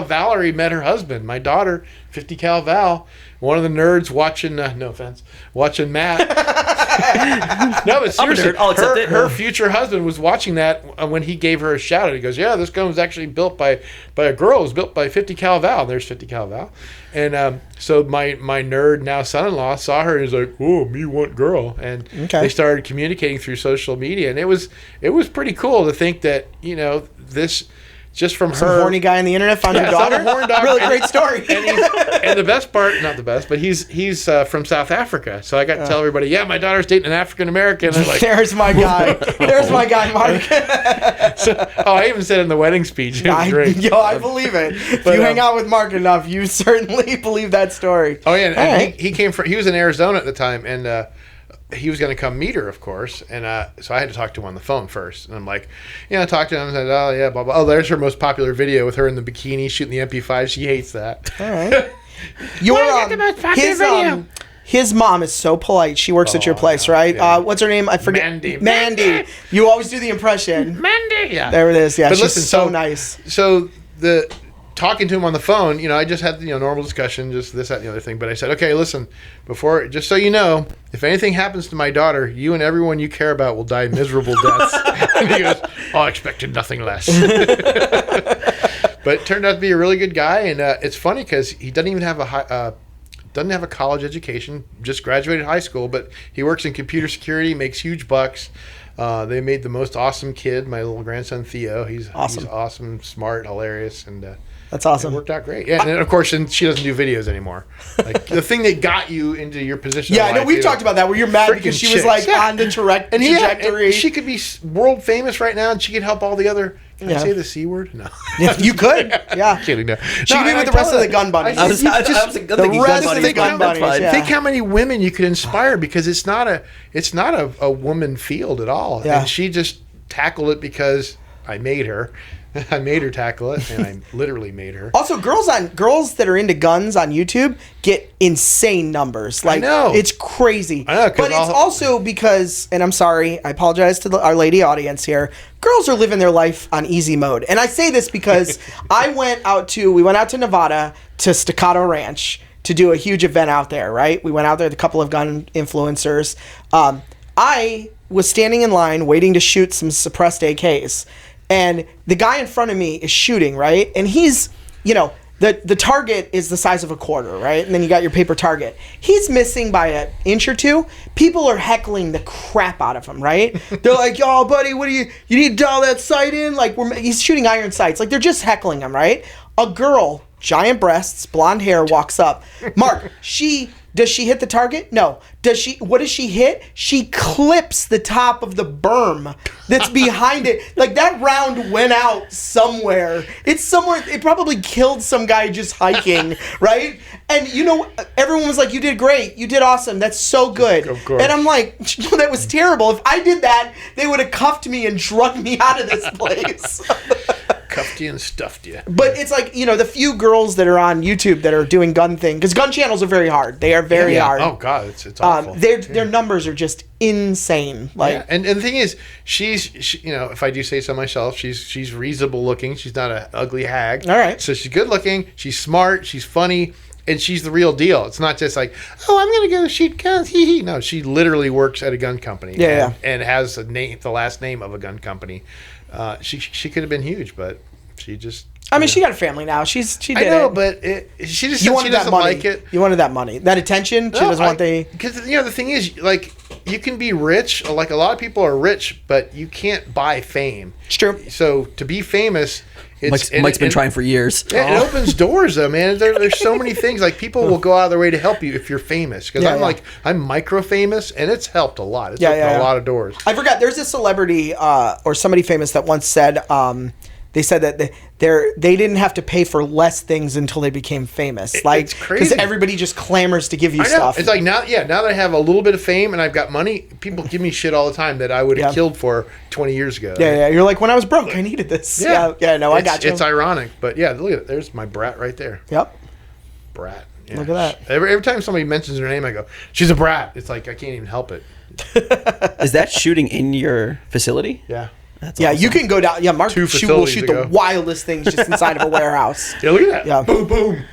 [SPEAKER 3] Valerie met her husband. My daughter 50 cal Val. One of the nerds watching, no offense, watching Matt. No, but seriously,
[SPEAKER 2] I'll accept it.
[SPEAKER 3] her future husband was watching that when he gave her a shout out. He goes, yeah, this gun was actually built by a girl. It was built by 50 cal Val. There's 50 cal Val. And so my nerd now son-in-law saw her and was like, oh, me want girl. And they started communicating through social media. And it was pretty cool to think that, this... Just from
[SPEAKER 1] some
[SPEAKER 3] her
[SPEAKER 1] horny guy on the internet found your daughter. Really great story.
[SPEAKER 3] And the best part, not the best, but he's from South Africa. So I got to tell everybody, yeah, my daughter's dating an African American. Like,
[SPEAKER 1] there's my guy. There's my guy, Mark.
[SPEAKER 3] I even said it in the wedding speech. It was great.
[SPEAKER 1] I believe it. If you hang out with Mark enough, you certainly believe that story.
[SPEAKER 3] Oh yeah, and he was in Arizona at the time, and he was going to come meet her, of course, and so I had to talk to him on the phone first. And I'm like, I talked to him and said, oh, yeah, blah, blah. Oh, there's her most popular video with her in the bikini shooting the MP5. She hates that.
[SPEAKER 1] All right. His mom is so polite. She works at your place, right? Yeah. What's her name? I forget.
[SPEAKER 3] Mandy.
[SPEAKER 1] You always do the impression.
[SPEAKER 3] Mandy. Yeah.
[SPEAKER 1] There it is. Yeah,
[SPEAKER 3] but
[SPEAKER 1] she's
[SPEAKER 3] listen,
[SPEAKER 1] so nice.
[SPEAKER 3] So talking to him on the phone, I just had normal discussion, just this, that, and the other thing. But I said, okay, listen, just so you know, if anything happens to my daughter, you and everyone you care about will die miserable deaths. And he goes, I expected nothing less. But it turned out to be a really good guy, and it's funny because he doesn't even have a college education, just graduated high school, but he works in computer security, makes huge bucks. They made the most awesome kid, my little grandson Theo. He's awesome, smart, hilarious, and
[SPEAKER 1] that's awesome.
[SPEAKER 3] It worked out great. Yeah, and of course, she doesn't do videos anymore. Like the thing that got you into your position.
[SPEAKER 1] Yeah, I know we've talked about that. Where you're mad because she was like on the trajectory.
[SPEAKER 3] And she could be world famous right now, and she could help all the other. Can I say the C word? No.
[SPEAKER 1] You could. Yeah.
[SPEAKER 3] Kidding, no.
[SPEAKER 1] She could be with the rest of the gun bunnies.
[SPEAKER 2] I was thinking gun bunnies.
[SPEAKER 3] Think how many women you could inspire, because it's not a woman field at all.
[SPEAKER 1] Yeah.
[SPEAKER 3] And she just tackled it because I made her. I made her tackle it, and I literally made her.
[SPEAKER 1] Also, girls that are into guns on YouTube get insane numbers. Like,
[SPEAKER 3] I know.
[SPEAKER 1] It's crazy.
[SPEAKER 3] I know,
[SPEAKER 1] but it's also because, and I'm sorry, I apologize to our lady audience here, girls are living their life on easy mode. And I say this because we went out to Nevada to Staccato Ranch to do a huge event out there, right? We went out there with a couple of gun influencers. I was standing in line waiting to shoot some suppressed AKs. And the guy in front of me is shooting, right? And he's, the target is the size of a quarter, right? And then you got your paper target. He's missing by an inch or two. People are heckling the crap out of him, right? They're like, yo, buddy, what do you need to dial that sight in? Like, he's shooting iron sights. Like, they're just heckling him, right? A girl, giant breasts, blonde hair, walks up. Mark, does she hit the target? No. What does she hit? She clips the top of the berm that's behind it. Like, that round went out somewhere. It's somewhere, it probably killed some guy just hiking, right? And everyone was like, you did great. You did awesome. That's so good.
[SPEAKER 3] Of course.
[SPEAKER 1] And I'm like, that was terrible. If I did that, they would have cuffed me and drugged me out of this place.
[SPEAKER 3] Cuffed you and stuffed you.
[SPEAKER 1] But it's like, the few girls that are on YouTube that are doing gun thing, because gun channels are very hard. They are very hard.
[SPEAKER 3] Oh God, it's awful.
[SPEAKER 1] Their numbers are just insane. Like,
[SPEAKER 3] and the thing is, she's if I do say so myself, she's reasonable looking. She's not an ugly hag.
[SPEAKER 1] All right.
[SPEAKER 3] So she's good looking. She's smart. She's funny. And she's the real deal. It's not just like, oh, I'm going to go shoot guns. Hee hee. No, she literally works at a gun company.
[SPEAKER 1] Yeah.
[SPEAKER 3] And has the last name of a gun company. She could have been huge, but she just.
[SPEAKER 1] I mean, she got a family now. She did it.
[SPEAKER 3] I know, but she just she doesn't like it.
[SPEAKER 1] You wanted that money, that attention. She doesn't want the.
[SPEAKER 3] Because the thing is, like, you can be rich. Like, a lot of people are rich, but you can't buy fame.
[SPEAKER 1] It's true.
[SPEAKER 3] So to be famous.
[SPEAKER 2] Mike's been trying for years.
[SPEAKER 3] Yeah, it opens doors, though, man. There's so many things. Like, people will go out of their way to help you if you're famous. Because I'm micro famous, and it's helped a lot. It's opened a lot of doors.
[SPEAKER 1] I forgot. There's a celebrity or somebody famous that once said they said that they didn't have to pay for less things until they became famous. Like,
[SPEAKER 3] it's crazy.
[SPEAKER 1] Because everybody just clamors to give you stuff.
[SPEAKER 3] It's like now that I have a little bit of fame and I've got money, people give me shit all the time that I would have killed for 20 years ago.
[SPEAKER 1] Yeah. You're like, when I was broke, I needed this. Yeah. I got you.
[SPEAKER 3] It's ironic, but yeah, look at it. There's my brat right there.
[SPEAKER 1] Yep.
[SPEAKER 3] Brat. Yeah.
[SPEAKER 1] Look at that.
[SPEAKER 3] Every time somebody mentions her name, I go, she's a brat. It's like, I can't even help it.
[SPEAKER 2] Is that shooting in your facility?
[SPEAKER 3] Yeah.
[SPEAKER 2] That's
[SPEAKER 1] awesome.
[SPEAKER 2] Awesome.
[SPEAKER 1] You can go down. Yeah, Mark will shoot the wildest things just inside of a warehouse.
[SPEAKER 3] Yeah, look at that.
[SPEAKER 1] Yeah.
[SPEAKER 3] Boom, boom.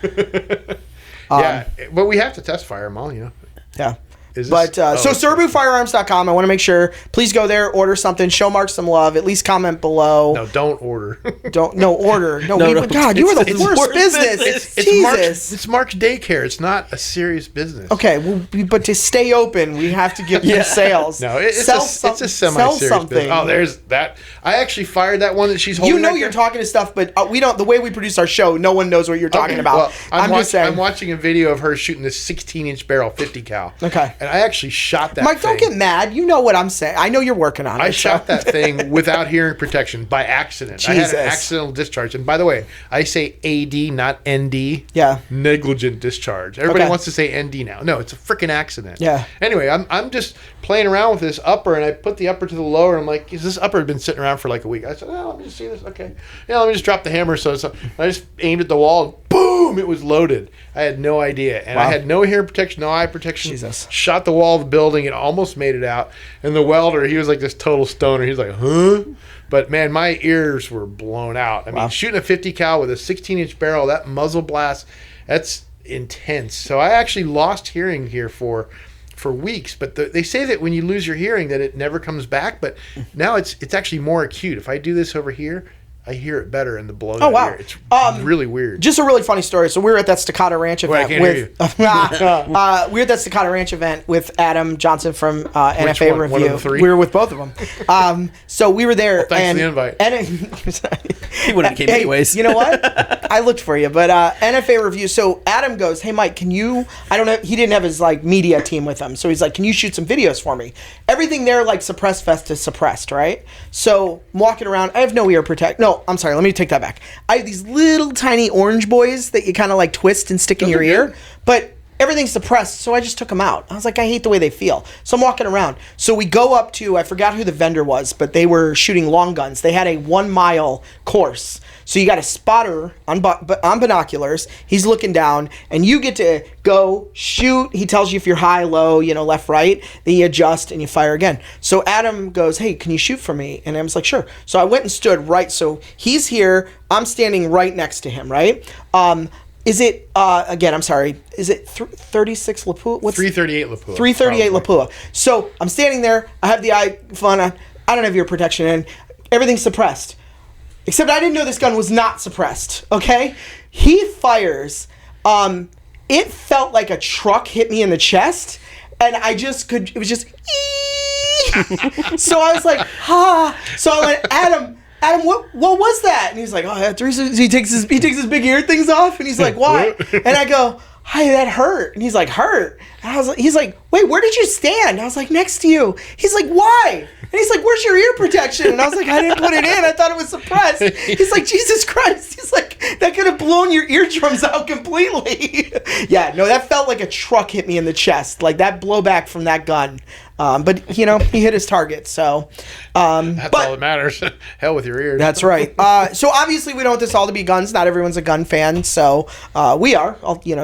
[SPEAKER 3] But we have to test fire them all,
[SPEAKER 1] Yeah.
[SPEAKER 3] Is
[SPEAKER 1] But
[SPEAKER 3] this-
[SPEAKER 1] so SerbuFirearms.com. I want to make sure. Please go there, order something, show Mark some love. At least comment below.
[SPEAKER 3] No, don't order.
[SPEAKER 1] Order. No,
[SPEAKER 2] No,
[SPEAKER 1] God, you are the
[SPEAKER 2] it's
[SPEAKER 1] worst
[SPEAKER 2] worst
[SPEAKER 1] business.
[SPEAKER 3] It's
[SPEAKER 1] Jesus.
[SPEAKER 3] Mark's daycare. It's not a serious business.
[SPEAKER 1] Okay, well, but to stay open, we have to give them sales.
[SPEAKER 3] No, it's
[SPEAKER 1] Sell
[SPEAKER 3] a
[SPEAKER 1] sell
[SPEAKER 3] semi-serious
[SPEAKER 1] something.
[SPEAKER 3] business. Oh, there's that. I actually fired that one that she's holding.
[SPEAKER 1] You know
[SPEAKER 3] right
[SPEAKER 1] you're
[SPEAKER 3] there.
[SPEAKER 1] talking to stuff, but we don't. The way we produce our show, no one knows what you're talking
[SPEAKER 3] Okay,
[SPEAKER 1] about.
[SPEAKER 3] well,
[SPEAKER 1] I'm just saying.
[SPEAKER 3] I'm watching a video of her shooting this 16-inch barrel 50 cal.
[SPEAKER 1] Okay.
[SPEAKER 3] And I actually shot that
[SPEAKER 1] Mike,
[SPEAKER 3] thing.
[SPEAKER 1] don't get mad. You know what I'm saying. I know you're working on it.
[SPEAKER 3] I shot that thing without hearing protection by accident. I had
[SPEAKER 1] Jesus.
[SPEAKER 3] an accidental discharge. And by the way, I say AD, not ND.
[SPEAKER 1] Yeah.
[SPEAKER 3] Negligent discharge. Everybody
[SPEAKER 1] Okay.
[SPEAKER 3] wants to say ND now. No, it's a freaking accident.
[SPEAKER 1] Yeah.
[SPEAKER 3] Anyway, I'm just playing around with this upper, and I put the upper to the lower, and I'm like, this upper had been sitting around for like a week. I said, let me just see this. Okay. Yeah, let me just drop the hammer. So I just aimed at the wall, and boom, it was loaded. I had no idea. And I had no hair protection, no eye protection.
[SPEAKER 1] Jesus.
[SPEAKER 3] Shot the wall of the building and almost made it out. And the welder, he was like this total stoner. He's like, huh? But man, my ears were blown out. I mean, shooting a 50 cal with a 16-inch barrel, that muzzle blast, that's intense. So I actually lost hearing here for weeks. But they say that when you lose your hearing that it never comes back. But now it's actually more acute. If I do this over here, I hear it better in the blown out ear. It's really weird.
[SPEAKER 1] Just a really funny story. So we were at that Staccato Ranch event.
[SPEAKER 3] I can't hear you.
[SPEAKER 1] we were at that Staccato Ranch event with Adam Johnson from NFA
[SPEAKER 3] one?
[SPEAKER 1] Review.
[SPEAKER 3] One of the three?
[SPEAKER 1] We were with both of them. So we were there.
[SPEAKER 3] Thanks for the invite.
[SPEAKER 2] He wouldn't have came anyways.
[SPEAKER 1] You know what? I looked for you, but NFA Review. So Adam goes, "Hey Mike, can you?" I don't know. He didn't have his media team with him, so he's like, "Can you shoot some videos for me?" Everything there Suppress Fest is suppressed, right? So I'm walking around. I have no ear protect. No, I'm sorry. Let me take that back. I have these little tiny orange boys that you kind of twist and stick in your ear, but everything's suppressed, so I just took them out. I was like, I hate the way they feel. So I'm walking around. So we go up to, I forgot who the vendor was, but they were shooting long guns. They had a 1 mile course. So you got a spotter on binoculars. He's looking down, and you get to go shoot. He tells you if you're high, low, left, right. Then you adjust, and you fire again. So Adam goes, hey, can you shoot for me? And I was like, sure. So I went and stood right. So he's here. I'm standing right next to him, right? Is it, again, I'm sorry, is it 36 Lapua? What's
[SPEAKER 3] 338 Lapua.
[SPEAKER 1] 338
[SPEAKER 3] probably.
[SPEAKER 1] Lapua. So I'm standing there. I have the iPhone on. I don't have ear protection in. Everything's suppressed. Except I didn't know this gun was not suppressed, okay? He fires. It felt like a truck hit me in the chest, and I just could, it was just, so I was like, ha. So I went, Adam, what was that? And he's like, oh, yeah, he takes his big ear things off, and he's like, why? And I go, hey, that hurt. And he's like, hurt? And he's like, wait, where did you stand? I was like, next to you. He's like, why? And he's like, where's your ear protection? And I was like, I didn't put it in. I thought it was suppressed. He's like, Jesus Christ. He's like, that could have blown your eardrums out completely. Yeah, no, that felt like a truck hit me in the chest. Like that blowback from that gun. But, he hit his target, so.
[SPEAKER 3] That's all that matters. Hell with your ears.
[SPEAKER 1] That's right. So obviously we don't want this all to be guns. Not everyone's a gun fan, so we are.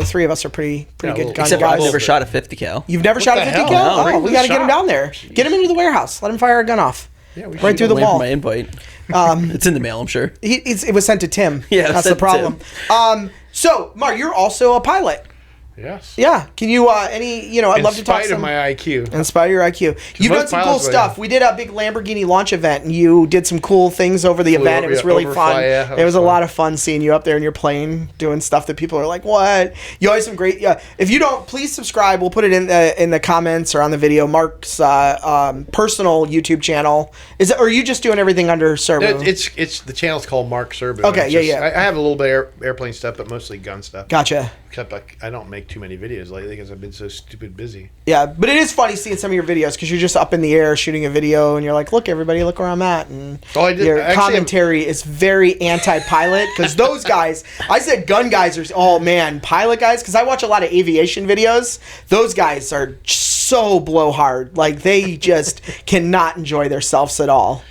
[SPEAKER 1] Three of us are pretty good gun
[SPEAKER 2] Except
[SPEAKER 1] guys.
[SPEAKER 2] I've never shot a 50 cal.
[SPEAKER 1] You've never shot a
[SPEAKER 3] the
[SPEAKER 1] 50
[SPEAKER 3] hell?
[SPEAKER 1] cal?
[SPEAKER 3] No,
[SPEAKER 1] Oh, we got to get him down there. Get him into the warehouse. Let him fire a gun off.
[SPEAKER 3] Yeah, we
[SPEAKER 1] right
[SPEAKER 3] should
[SPEAKER 1] through the
[SPEAKER 2] Waiting for
[SPEAKER 1] wall.
[SPEAKER 2] my invite. It's in the mail, I'm sure.
[SPEAKER 1] It was sent to Tim.
[SPEAKER 2] Yeah,
[SPEAKER 1] that's the
[SPEAKER 2] sent to
[SPEAKER 1] problem. So, Mark, you're also a pilot.
[SPEAKER 3] Yes.
[SPEAKER 1] Yeah. Can you, I'd love to talk
[SPEAKER 3] In spite of my IQ.
[SPEAKER 1] In spite of your IQ. You've done
[SPEAKER 3] most
[SPEAKER 1] some cool
[SPEAKER 3] pilots
[SPEAKER 1] stuff. We did a big Lamborghini launch event, and you did some cool things over the event. It was really fun.
[SPEAKER 3] Yeah,
[SPEAKER 1] it was a lot of fun seeing you up there in your plane doing stuff that people are like, what? You always some great, if you don't, please subscribe. We'll put it in the comments or on the video. Mark's personal YouTube channel. Or are you just doing everything under Serbu?
[SPEAKER 3] It's the channel's called Mark Serbu.
[SPEAKER 1] Okay, yeah.
[SPEAKER 3] I have a little bit of airplane stuff, but mostly gun stuff.
[SPEAKER 1] Gotcha.
[SPEAKER 3] Except I don't make too many videos lately because I've been so stupid busy.
[SPEAKER 1] Yeah, but it is funny seeing some of your videos because you're just up in the air shooting a video and you're like, look, everybody, look where I'm at. And your commentary is very anti-pilot because those guys, I said gun guys are, oh man, pilot guys, because I watch a lot of aviation videos. Those guys are so blowhard. Like they just cannot enjoy themselves at all.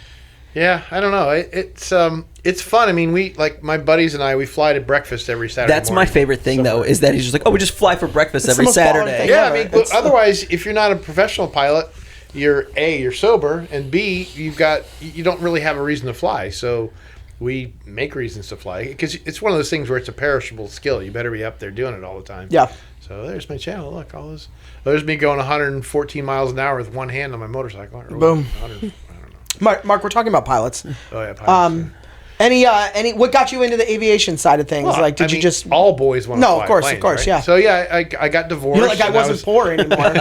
[SPEAKER 3] Yeah, I don't know. It's fun. I mean, we my buddies and I, we fly to breakfast every Saturday.
[SPEAKER 2] That's
[SPEAKER 3] morning
[SPEAKER 2] my favorite thing, though, is that he's just like, oh, we just fly for breakfast
[SPEAKER 1] It's the
[SPEAKER 2] every
[SPEAKER 1] most boring
[SPEAKER 2] Saturday.
[SPEAKER 1] thing.
[SPEAKER 3] Yeah,
[SPEAKER 1] Yeah,
[SPEAKER 3] I mean, otherwise, if you're not a professional pilot, you're sober, and B, you don't really have a reason to fly. So we make reasons to fly because it's one of those things where it's a perishable skill. You better be up there doing it all the time.
[SPEAKER 1] Yeah.
[SPEAKER 3] So there's my channel. Look, all this. There's me going 114 miles an hour with one hand on my motorcycle.
[SPEAKER 1] Boom.
[SPEAKER 3] I don't know.
[SPEAKER 1] Mark, we're talking about pilots.
[SPEAKER 3] Oh yeah, pilots.
[SPEAKER 1] Any what got you into the aviation side of things?
[SPEAKER 3] Well,
[SPEAKER 1] like, did you just
[SPEAKER 3] all boys want to fly
[SPEAKER 1] of course,
[SPEAKER 3] planes,
[SPEAKER 1] of course,
[SPEAKER 3] right?
[SPEAKER 1] yeah.
[SPEAKER 3] So yeah, I got divorced.
[SPEAKER 1] You're like I wasn't poor anymore.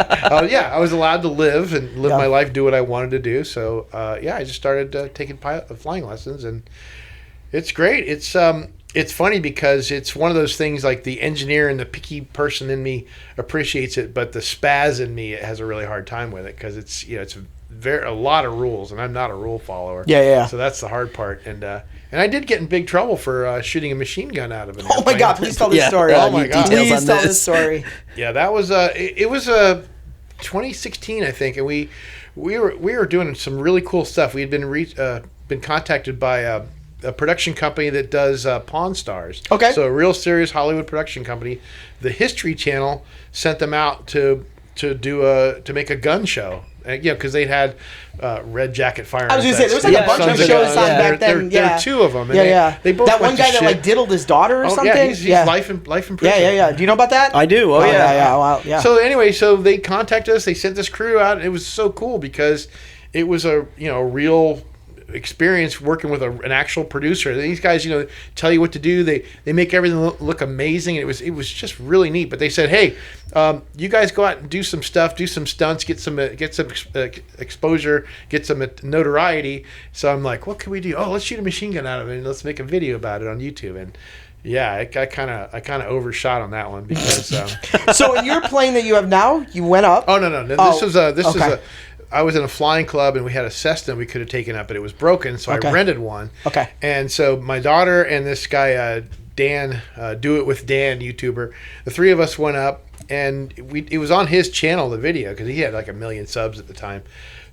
[SPEAKER 3] Yeah, I was allowed to live and live my life, do what I wanted to do. So yeah, I just started taking flying lessons, and it's great. It's funny because it's one of those things like the engineer and the picky person in me appreciates it, but the spaz in me has a really hard time with it because it's it's a lot of rules, and I'm not a rule follower.
[SPEAKER 1] Yeah.
[SPEAKER 3] So that's the hard part, and I did get in big trouble for shooting a machine gun out of an
[SPEAKER 1] Oh my
[SPEAKER 3] airplane.
[SPEAKER 1] God! Please tell this story.
[SPEAKER 3] Oh my God!
[SPEAKER 1] Please tell this story.
[SPEAKER 3] Yeah, that was it was 2016, I think, and we were doing some really cool stuff. We had been contacted by a production company that does Pawn Stars.
[SPEAKER 1] Okay.
[SPEAKER 3] So a real serious Hollywood production company. The History Channel sent them out to make a gun show. Because they'd had Red Jacket Firearms.
[SPEAKER 1] I was going to say, there was like a bunch of shows on back then.
[SPEAKER 3] There were two of them. And they both
[SPEAKER 1] that
[SPEAKER 3] went
[SPEAKER 1] one guy that like diddled his daughter or something?
[SPEAKER 3] Yeah, he's life in prison.
[SPEAKER 1] Yeah. Do you know about that?
[SPEAKER 2] I do. Oh, yeah.
[SPEAKER 1] Wow, yeah.
[SPEAKER 3] So anyway, they contacted us. They sent this crew out. It was so cool because it was a real experience working with an actual producer. These guys, tell you what to do. They make everything look amazing. It was just really neat. But they said, hey, you guys go out and do some stuff, do some stunts, get some exposure, get some notoriety. So I'm like, what can we do? Oh, let's shoot a machine gun out of it and let's make a video about it on YouTube. And yeah, I kind of overshot on that one because.
[SPEAKER 1] So in your plane that you have now, you went up.
[SPEAKER 3] Oh no! This is I was in a flying club and we had a Cessna we could have taken up, but it was broken, so I rented one.
[SPEAKER 1] Okay.
[SPEAKER 3] And so my daughter and this guy Dan, Do It With Dan, YouTuber, the three of us went up, and it was on his channel, the video, because he had like 1 million subs at the time.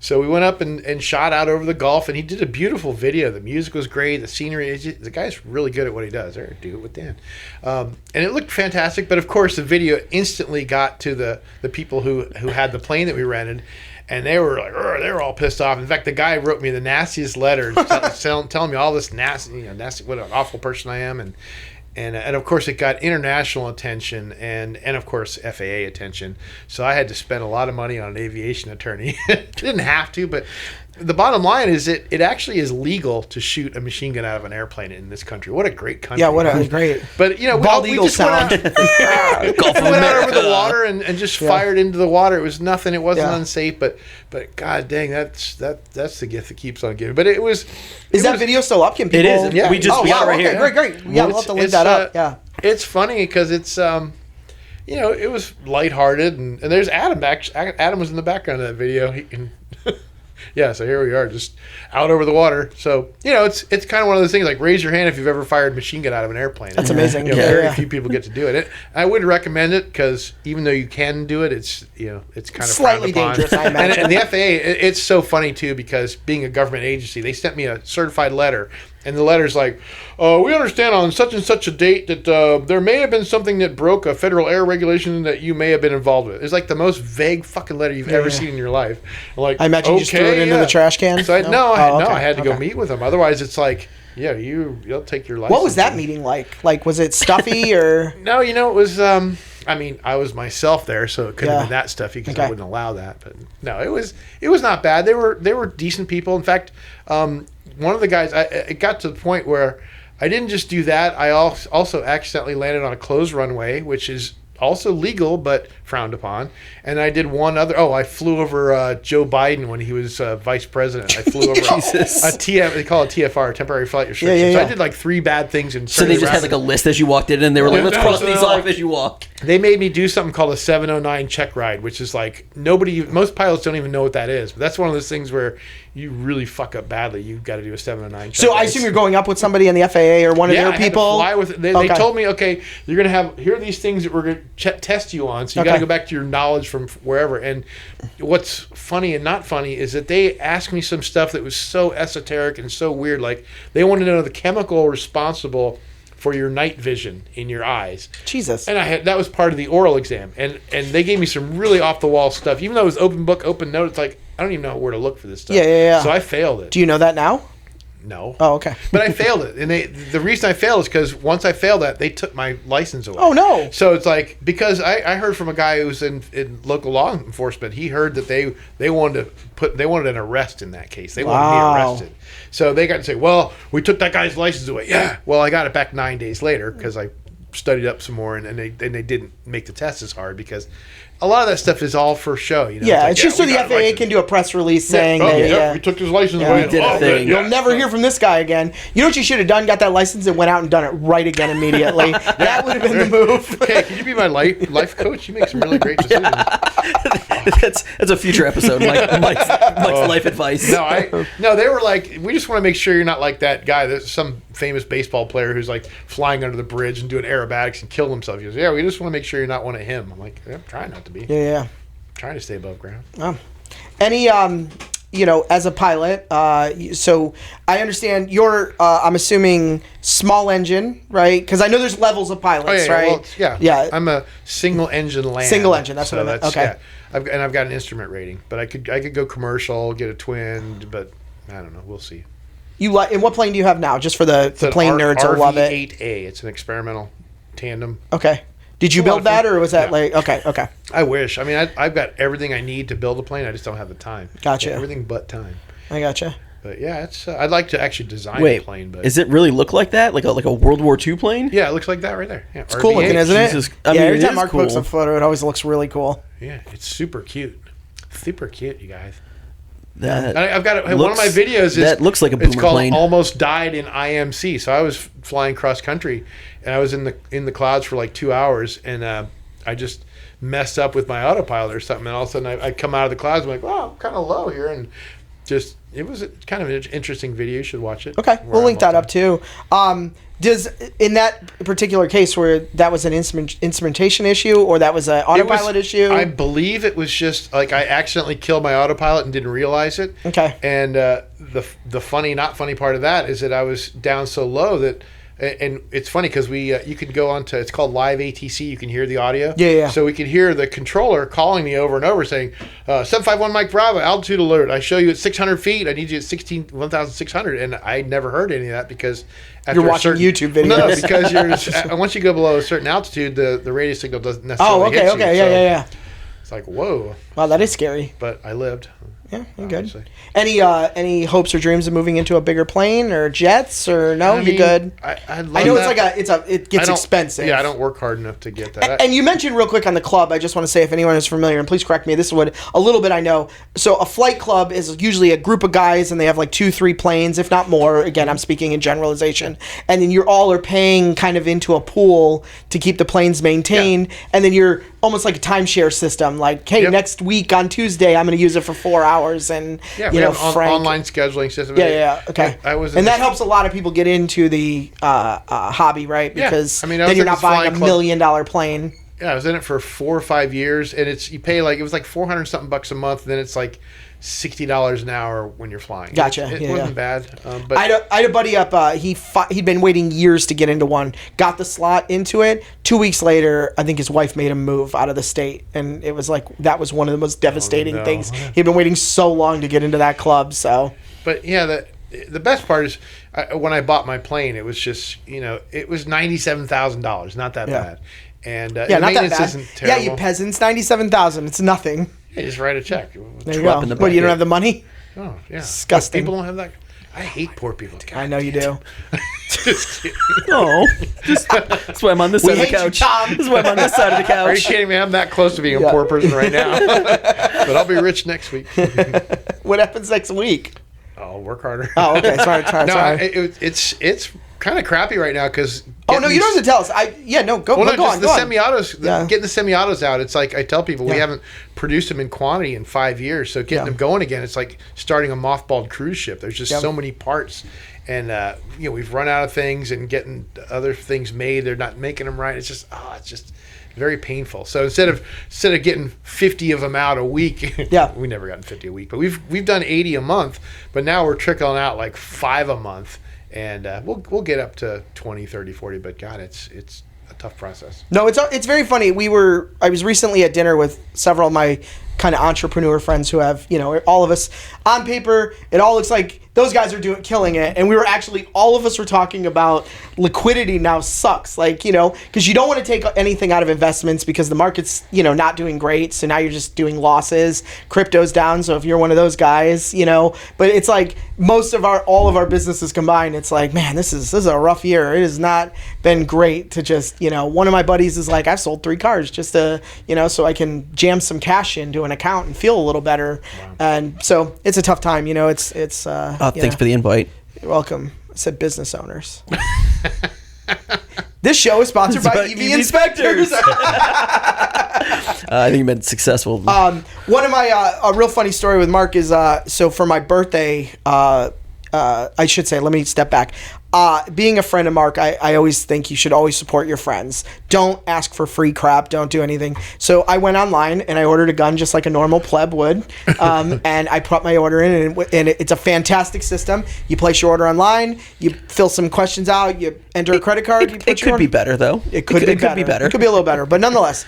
[SPEAKER 3] So we went up and shot out over the Gulf, and he did a beautiful video. The music was great, the scenery. The guy's really good at what he does. There, Do It With Dan, and it looked fantastic. But of course, the video instantly got to the people who had the plane that we rented. And they were like, they were all pissed off. In fact, the guy wrote me the nastiest letter, telling me all this nasty, what an awful person I am, and of course it got international attention and of course FAA attention. So I had to spend a lot of money on an aviation attorney. Didn't have to, but the bottom line is it actually is legal to shoot a machine gun out of an airplane in this country. What a great country!
[SPEAKER 1] Yeah, what a great.
[SPEAKER 3] But
[SPEAKER 1] Bald
[SPEAKER 3] we
[SPEAKER 1] eagle
[SPEAKER 3] just
[SPEAKER 1] sound.
[SPEAKER 3] went out over the water and just fired into the water. It was nothing. It wasn't unsafe. But god dang, that's the gift that keeps on giving. But it was.
[SPEAKER 1] Is that video still up? Can people?
[SPEAKER 2] It is.
[SPEAKER 3] Yeah.
[SPEAKER 2] We got it right here.
[SPEAKER 1] Great. Yeah, we'll have to link that up. Yeah.
[SPEAKER 3] It's funny because it's it was lighthearted and there's Adam back. Adam was in the background of that video. Yeah, so here we are, just out over the water. So, it's kind of one of those things, like raise your hand if you've ever fired a machine gun out of an airplane.
[SPEAKER 1] That's amazing.
[SPEAKER 3] Very few people get to do it. I would recommend it because even though you can do it, it's it's kind of
[SPEAKER 1] slightly dangerous, I imagine.
[SPEAKER 3] And the FAA, it's so funny too because being a government agency, they sent me a certified letter. And the letter's like, we understand on such and such a date that there may have been something that broke a federal air regulation that you may have been involved with. It's like the most vague fucking letter you've ever seen in your life. Like,
[SPEAKER 1] I imagine you just threw it into the trash can.
[SPEAKER 3] So I had to go meet with them. Otherwise, it's like, you'll take your license.
[SPEAKER 1] What was that meeting like? Like, was it stuffy or?
[SPEAKER 3] No, it was. I was myself there, so it couldn't have been that stuffy because I wouldn't allow that. But no, it was not bad. They were decent people. In fact, one of the guys, it got to the point where I didn't just do that. I also accidentally landed on a closed runway, which is also legal but frowned upon. And I did one other. I flew over Joe Biden when he was vice president. I flew over a they call it TFR, temporary flight restriction. So I did like 3 bad things.
[SPEAKER 2] So they just had like a list as you walked in, and they were like, let's cross these off as you walk.
[SPEAKER 3] They made me do something called a 709 check ride, which is like most pilots don't even know what that is. But that's one of those things where you really fuck up badly. You've got to do a 709 check
[SPEAKER 1] So I assume you're going up with somebody in the FAA or one of their people?
[SPEAKER 3] I had to fly with, they told me, okay, you're going to have, here are these things that we're going to test you on. So you got to go back to your knowledge from wherever. And what's funny and not funny is that they asked me some stuff that was so esoteric and so weird. Like they wanted to know the chemical responsible for your night vision in your eyes.
[SPEAKER 1] Jesus.
[SPEAKER 3] And that was part of the oral exam. And they gave me some really off the wall stuff. Even though it was open book, open note, it's like, I don't even know where to look for this stuff.
[SPEAKER 1] Yeah.
[SPEAKER 3] So I failed it.
[SPEAKER 1] Do you know that now?
[SPEAKER 3] No.
[SPEAKER 1] Oh, okay.
[SPEAKER 3] But I failed it, and the reason I failed is because once I failed that, they took my license away.
[SPEAKER 1] Oh no!
[SPEAKER 3] So it's like, because I heard from a guy who's in local law enforcement, he heard that they wanted an arrest in that case. They wanted me arrested. So they got to say, well, we took that guy's license away. Yeah. Well, I got it back 9 days later because I studied up some more, and they didn't make the test as hard because a lot of that stuff is all for show. You know?
[SPEAKER 1] Yeah, it's just so the FAA can do a press release saying
[SPEAKER 3] we took his license away.
[SPEAKER 2] We did a thing.
[SPEAKER 1] You'll never hear from this guy again. You know what you should have done? Got that license and went out and done it right again immediately. That would have been the move.
[SPEAKER 3] Okay, can you be my life coach? You make some really great decisions.
[SPEAKER 2] That's a future episode. Mike's life advice.
[SPEAKER 3] No, they were like, we just want to make sure you're not like that guy. There's some famous baseball player who's like flying under the bridge and doing aerobatics and killing himself. He goes, yeah, we just want to make sure you're not one of him. I'm like, I'm trying not to be.
[SPEAKER 1] Yeah.
[SPEAKER 3] I'm trying to stay above ground.
[SPEAKER 1] Any as a pilot, so I understand you're, I'm assuming small engine, right? Because I know there's levels of pilots, right?
[SPEAKER 3] Well, yeah. I'm a single engine land.
[SPEAKER 1] Single engine, that's what I meant. Okay.
[SPEAKER 3] Yeah. I've got an instrument rating, but I could go commercial, get a twin, but I don't know. We'll see.
[SPEAKER 1] And what plane do you have now? Just for the plane nerds who love it.
[SPEAKER 3] RV-8A. It's an experimental tandem.
[SPEAKER 1] Okay. Did you build that, or was that okay?
[SPEAKER 3] I wish. I mean, I've got everything I need to build a plane. I just don't have the time.
[SPEAKER 1] Gotcha.
[SPEAKER 3] Everything but time.
[SPEAKER 1] I gotcha.
[SPEAKER 3] But yeah, it's. I'd like to actually design a plane. But
[SPEAKER 2] does it really look like that? Like a World War II plane?
[SPEAKER 3] Yeah, it looks like that right there. Yeah,
[SPEAKER 1] it's cool looking, isn't it? Every time Mark puts a photo, it always looks really cool.
[SPEAKER 3] Yeah, it's super cute. Super cute, you guys.
[SPEAKER 2] I've
[SPEAKER 3] got one of my videos.
[SPEAKER 2] That looks like a boomer plane.
[SPEAKER 3] It's called "Almost Died in IMC." So I was flying cross country, and I was in the clouds for like 2 hours, and I just messed up with my autopilot or something, and all of a sudden I come out of the clouds. I'm like, wow, I'm kind of low here, and just it was kind of an interesting video. You should watch it.
[SPEAKER 1] Okay, we'll link that up too. Does in that particular case where that was an instrumentation issue or that was an autopilot issue?
[SPEAKER 3] I believe it was just like I accidentally killed my autopilot and didn't realize it.
[SPEAKER 1] Okay.
[SPEAKER 3] And the funny, not funny part of that is that I was down so low that, and it's funny because you can go on to, it's called live ATC. You can hear the audio.
[SPEAKER 1] Yeah.
[SPEAKER 3] So we could hear the controller calling me over and over saying, 751 Mike Bravo, altitude alert. I show you at 600 feet. I need you at 1,600. And I never heard any of that because
[SPEAKER 1] you're watching YouTube videos.
[SPEAKER 3] No, because once you go below a certain altitude, the radio signal doesn't necessarily hit you.
[SPEAKER 1] Okay. Yeah.
[SPEAKER 3] It's like, whoa.
[SPEAKER 1] Wow, that is scary.
[SPEAKER 3] But I lived.
[SPEAKER 1] Yeah, you're good. Any hopes or dreams of moving into a bigger plane or jets or no? You're good.
[SPEAKER 3] I
[SPEAKER 1] know it gets expensive.
[SPEAKER 3] Yeah, I don't work hard enough to get that.
[SPEAKER 1] And you mentioned real quick on the club. I just want to say if anyone is familiar, and please correct me. This is what a little bit I know. So a flight club is usually a group of guys, and they have like 2-3 planes, if not more. Again, I'm speaking in generalization. And then you all are paying kind of into a pool to keep the planes maintained, and then you're almost like a timeshare system. Like, hey, next week on Tuesday, I'm going to use it for 4 hours, and
[SPEAKER 3] we have an online scheduling system.
[SPEAKER 1] Yeah. Okay. And that helps a lot of people get into the hobby, right? Because then you're not buying $1 million plane.
[SPEAKER 3] Yeah, I was in it for 4 or 5 years, and you pay it was like $400 something bucks a month, and then it's like $60 an hour when you're flying.
[SPEAKER 1] Gotcha.
[SPEAKER 3] It wasn't bad. But
[SPEAKER 1] I had a buddy up. He'd been waiting years to get into one. Got the slot into it. 2 weeks later, I think his wife made him move out of the state, and it was like that was one of the most devastating things. He'd been waiting so long to get into that club. So,
[SPEAKER 3] but yeah, the best part is when I bought my plane, it was just it was $97,000, not that bad. And
[SPEAKER 1] not that bad.
[SPEAKER 3] Isn't terrible.
[SPEAKER 1] Yeah, you peasants, $97,000. It's nothing.
[SPEAKER 3] Yeah, just write a check.
[SPEAKER 1] There you go. But you don't have the money?
[SPEAKER 3] Oh, yeah.
[SPEAKER 1] Disgusting.
[SPEAKER 3] People don't have that. I hate poor people.
[SPEAKER 1] I know you do.
[SPEAKER 3] Just kidding.
[SPEAKER 2] Oh, that's why I'm on this side of the couch. This is why I'm on this side of the couch.
[SPEAKER 3] Are you kidding me? I'm that close to being a poor person right now. But I'll be rich next week.
[SPEAKER 1] What happens next week?
[SPEAKER 3] I'll work harder.
[SPEAKER 1] Oh, okay. Sorry.
[SPEAKER 3] It's kind of crappy right now because.
[SPEAKER 1] Oh no, you don't have to tell us. Go on.
[SPEAKER 3] The semi-autos, getting the semi-autos out. It's like I tell people we haven't produced them in quantity in 5 years, so getting them going again, it's like starting a mothballed cruise ship. There's just so many parts, and we've run out of things, and getting other things made, they're not making them right. It's just very painful. So instead of getting 50 of them out a week, we never gotten 50 a week, but we've done 80 a month, but now we're trickling out like 5 a month. And we'll get up to 20, 30, 40, but God, it's a tough process.
[SPEAKER 1] No, it's very funny. I was recently at dinner with several of my kind of entrepreneur friends who have, all of us on paper, it all looks like those guys are killing it. And we were actually, all of us were talking about liquidity now sucks. Like, because you don't want to take anything out of investments because the market's, not doing great. So now you're just doing losses. Crypto's down. So if you're one of those guys, but it's like all of our businesses combined, it's like, man, this is a rough year. It has not been great to just, one of my buddies is like, I've sold 3 cars just to, so I can jam some cash into an account and feel a little better. Wow. And so it's a tough time,
[SPEAKER 2] thanks for the invite.
[SPEAKER 1] You're welcome. I said business owners. This show is sponsored by EV Inspectors.
[SPEAKER 2] I think you meant successful.
[SPEAKER 1] One of my a real funny story with Mark is so for my birthday, I should say, let me step back. Being a friend of Mark, I always think you should always support your friends. Don't ask for free crap. Don't do anything. So I went online and I ordered a gun just like a normal pleb would. And I put my order in, and it's a fantastic system. You place your order online, you fill some questions out, you enter a credit card.
[SPEAKER 2] It could be better, though.
[SPEAKER 1] It could be better. It could be a little better. But nonetheless,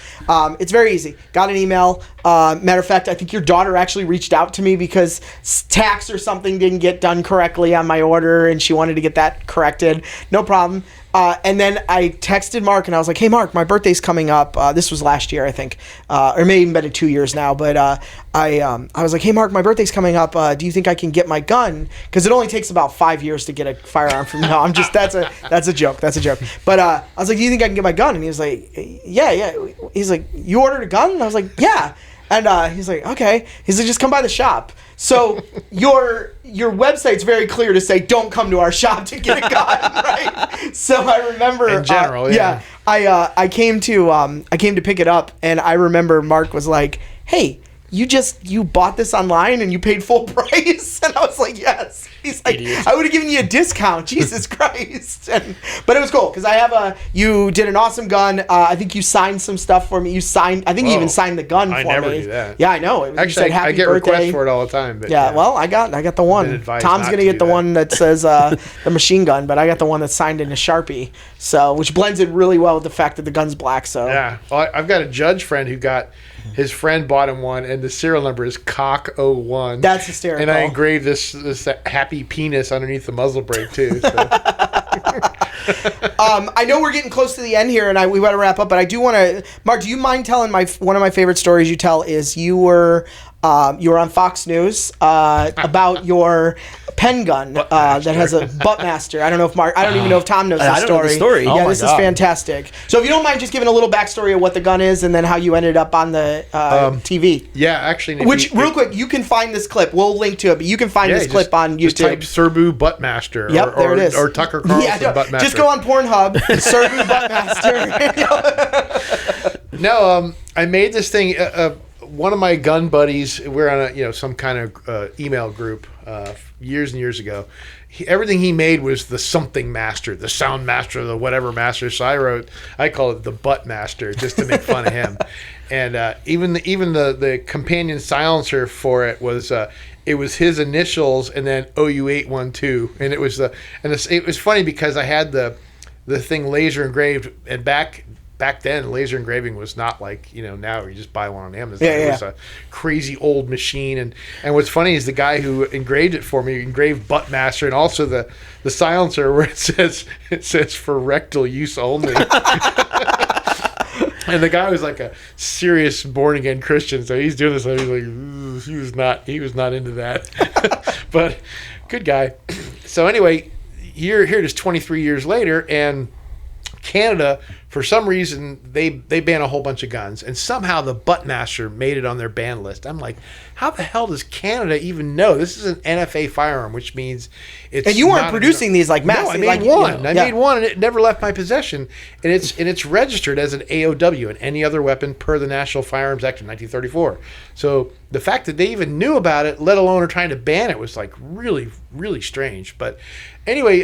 [SPEAKER 1] it's very easy. Got an email. Matter of fact, I think your daughter actually reached out to me because tax or something didn't get done correctly on my order, and she wanted to get that corrected. No problem. And then I texted Mark and I was like, hey, Mark, my birthday's coming up. This was last year, I think, or maybe even been 2 years now. But I was like, hey, Mark, my birthday's coming up. Do you think I can get my gun? Because it only takes about 5 years to get a firearm from now. that's a joke. That's a joke. But I was like, do you think I can get my gun? And he was like, yeah. He's like, you ordered a gun? And I was like, yeah. And he's like, okay. He's like, just come by the shop. So your website's very clear to say, don't come to our shop to get a gun, right? So I remember
[SPEAKER 3] in general, yeah.
[SPEAKER 1] I came to pick it up, and I remember Mark was like, hey, you bought this online and you paid full price? And I was like, yes. He's like, idiot. I would have given you a discount. Jesus Christ. But it was cool because you did an awesome gun. I think you signed some stuff for me. You even signed the gun for me. I never do that. Yeah, I know.
[SPEAKER 3] Actually, I get requests for it all the time. But
[SPEAKER 1] yeah, well, I got the one. Tom's going to get the one that says the machine gun, but I got the one that's signed in a Sharpie. So, which blends in really well with the fact that the gun's black. So
[SPEAKER 3] yeah. Well, I've got a judge friend who got his friend bought him one, and the serial number is Cock 01.
[SPEAKER 1] That's hysterical.
[SPEAKER 3] And I engraved this happy penis underneath the muzzle brake too. So.
[SPEAKER 1] I know we're getting close to the end here, and we want to wrap up, but I do want to. Mark, do you mind telling one of my favorite stories you tell is you were on Fox News about your pen gun that has a Buttmaster. I don't know if Mark. I don't even know if Tom knows the story.
[SPEAKER 2] I don't know the story.
[SPEAKER 1] Yeah, this is fantastic. So if you don't mind, just giving a little backstory of what the gun is, and then how you ended up on the TV.
[SPEAKER 3] Yeah, actually.
[SPEAKER 1] Real quick, you can find this clip. We'll link to it, but you can find this clip on YouTube.
[SPEAKER 3] Just type Serbu Buttmaster.
[SPEAKER 1] Yep, there it is.
[SPEAKER 3] Or Tucker Carlson Buttmaster.
[SPEAKER 1] Just go on Pornhub, Serbu Buttmaster.
[SPEAKER 3] No, I made this thing. One of my gun buddies, we're on some kind of email group years and years ago. Everything he made was the something master, the sound master, the whatever master. So I call it the butt master just to make fun of him. And even the companion silencer for it was his initials and then OU812, and it was funny because I had the thing laser engraved, and back then, laser engraving was not like, now you just buy one on Amazon. It was a crazy old machine. And what's funny is the guy who engraved it for me engraved Buttmaster, and also the silencer where it says for rectal use only. And the guy was like a serious born again Christian, so he's doing this and he's like, he was not into that. But good guy. So anyway, here it is 23 years later, and Canada, for some reason, they ban a whole bunch of guns, and somehow the Buttmaster made it on their ban list. I'm like, how the hell does Canada even know? This is an NFA firearm, which means it's. And
[SPEAKER 1] you weren't producing these like mass.
[SPEAKER 3] No, I made one. I made one, and it never left my possession. And it's registered as an AOW and any other weapon per the National Firearms Act of 1934. So the fact that they even knew about it, let alone are trying to ban it, was like really, really strange. But anyway,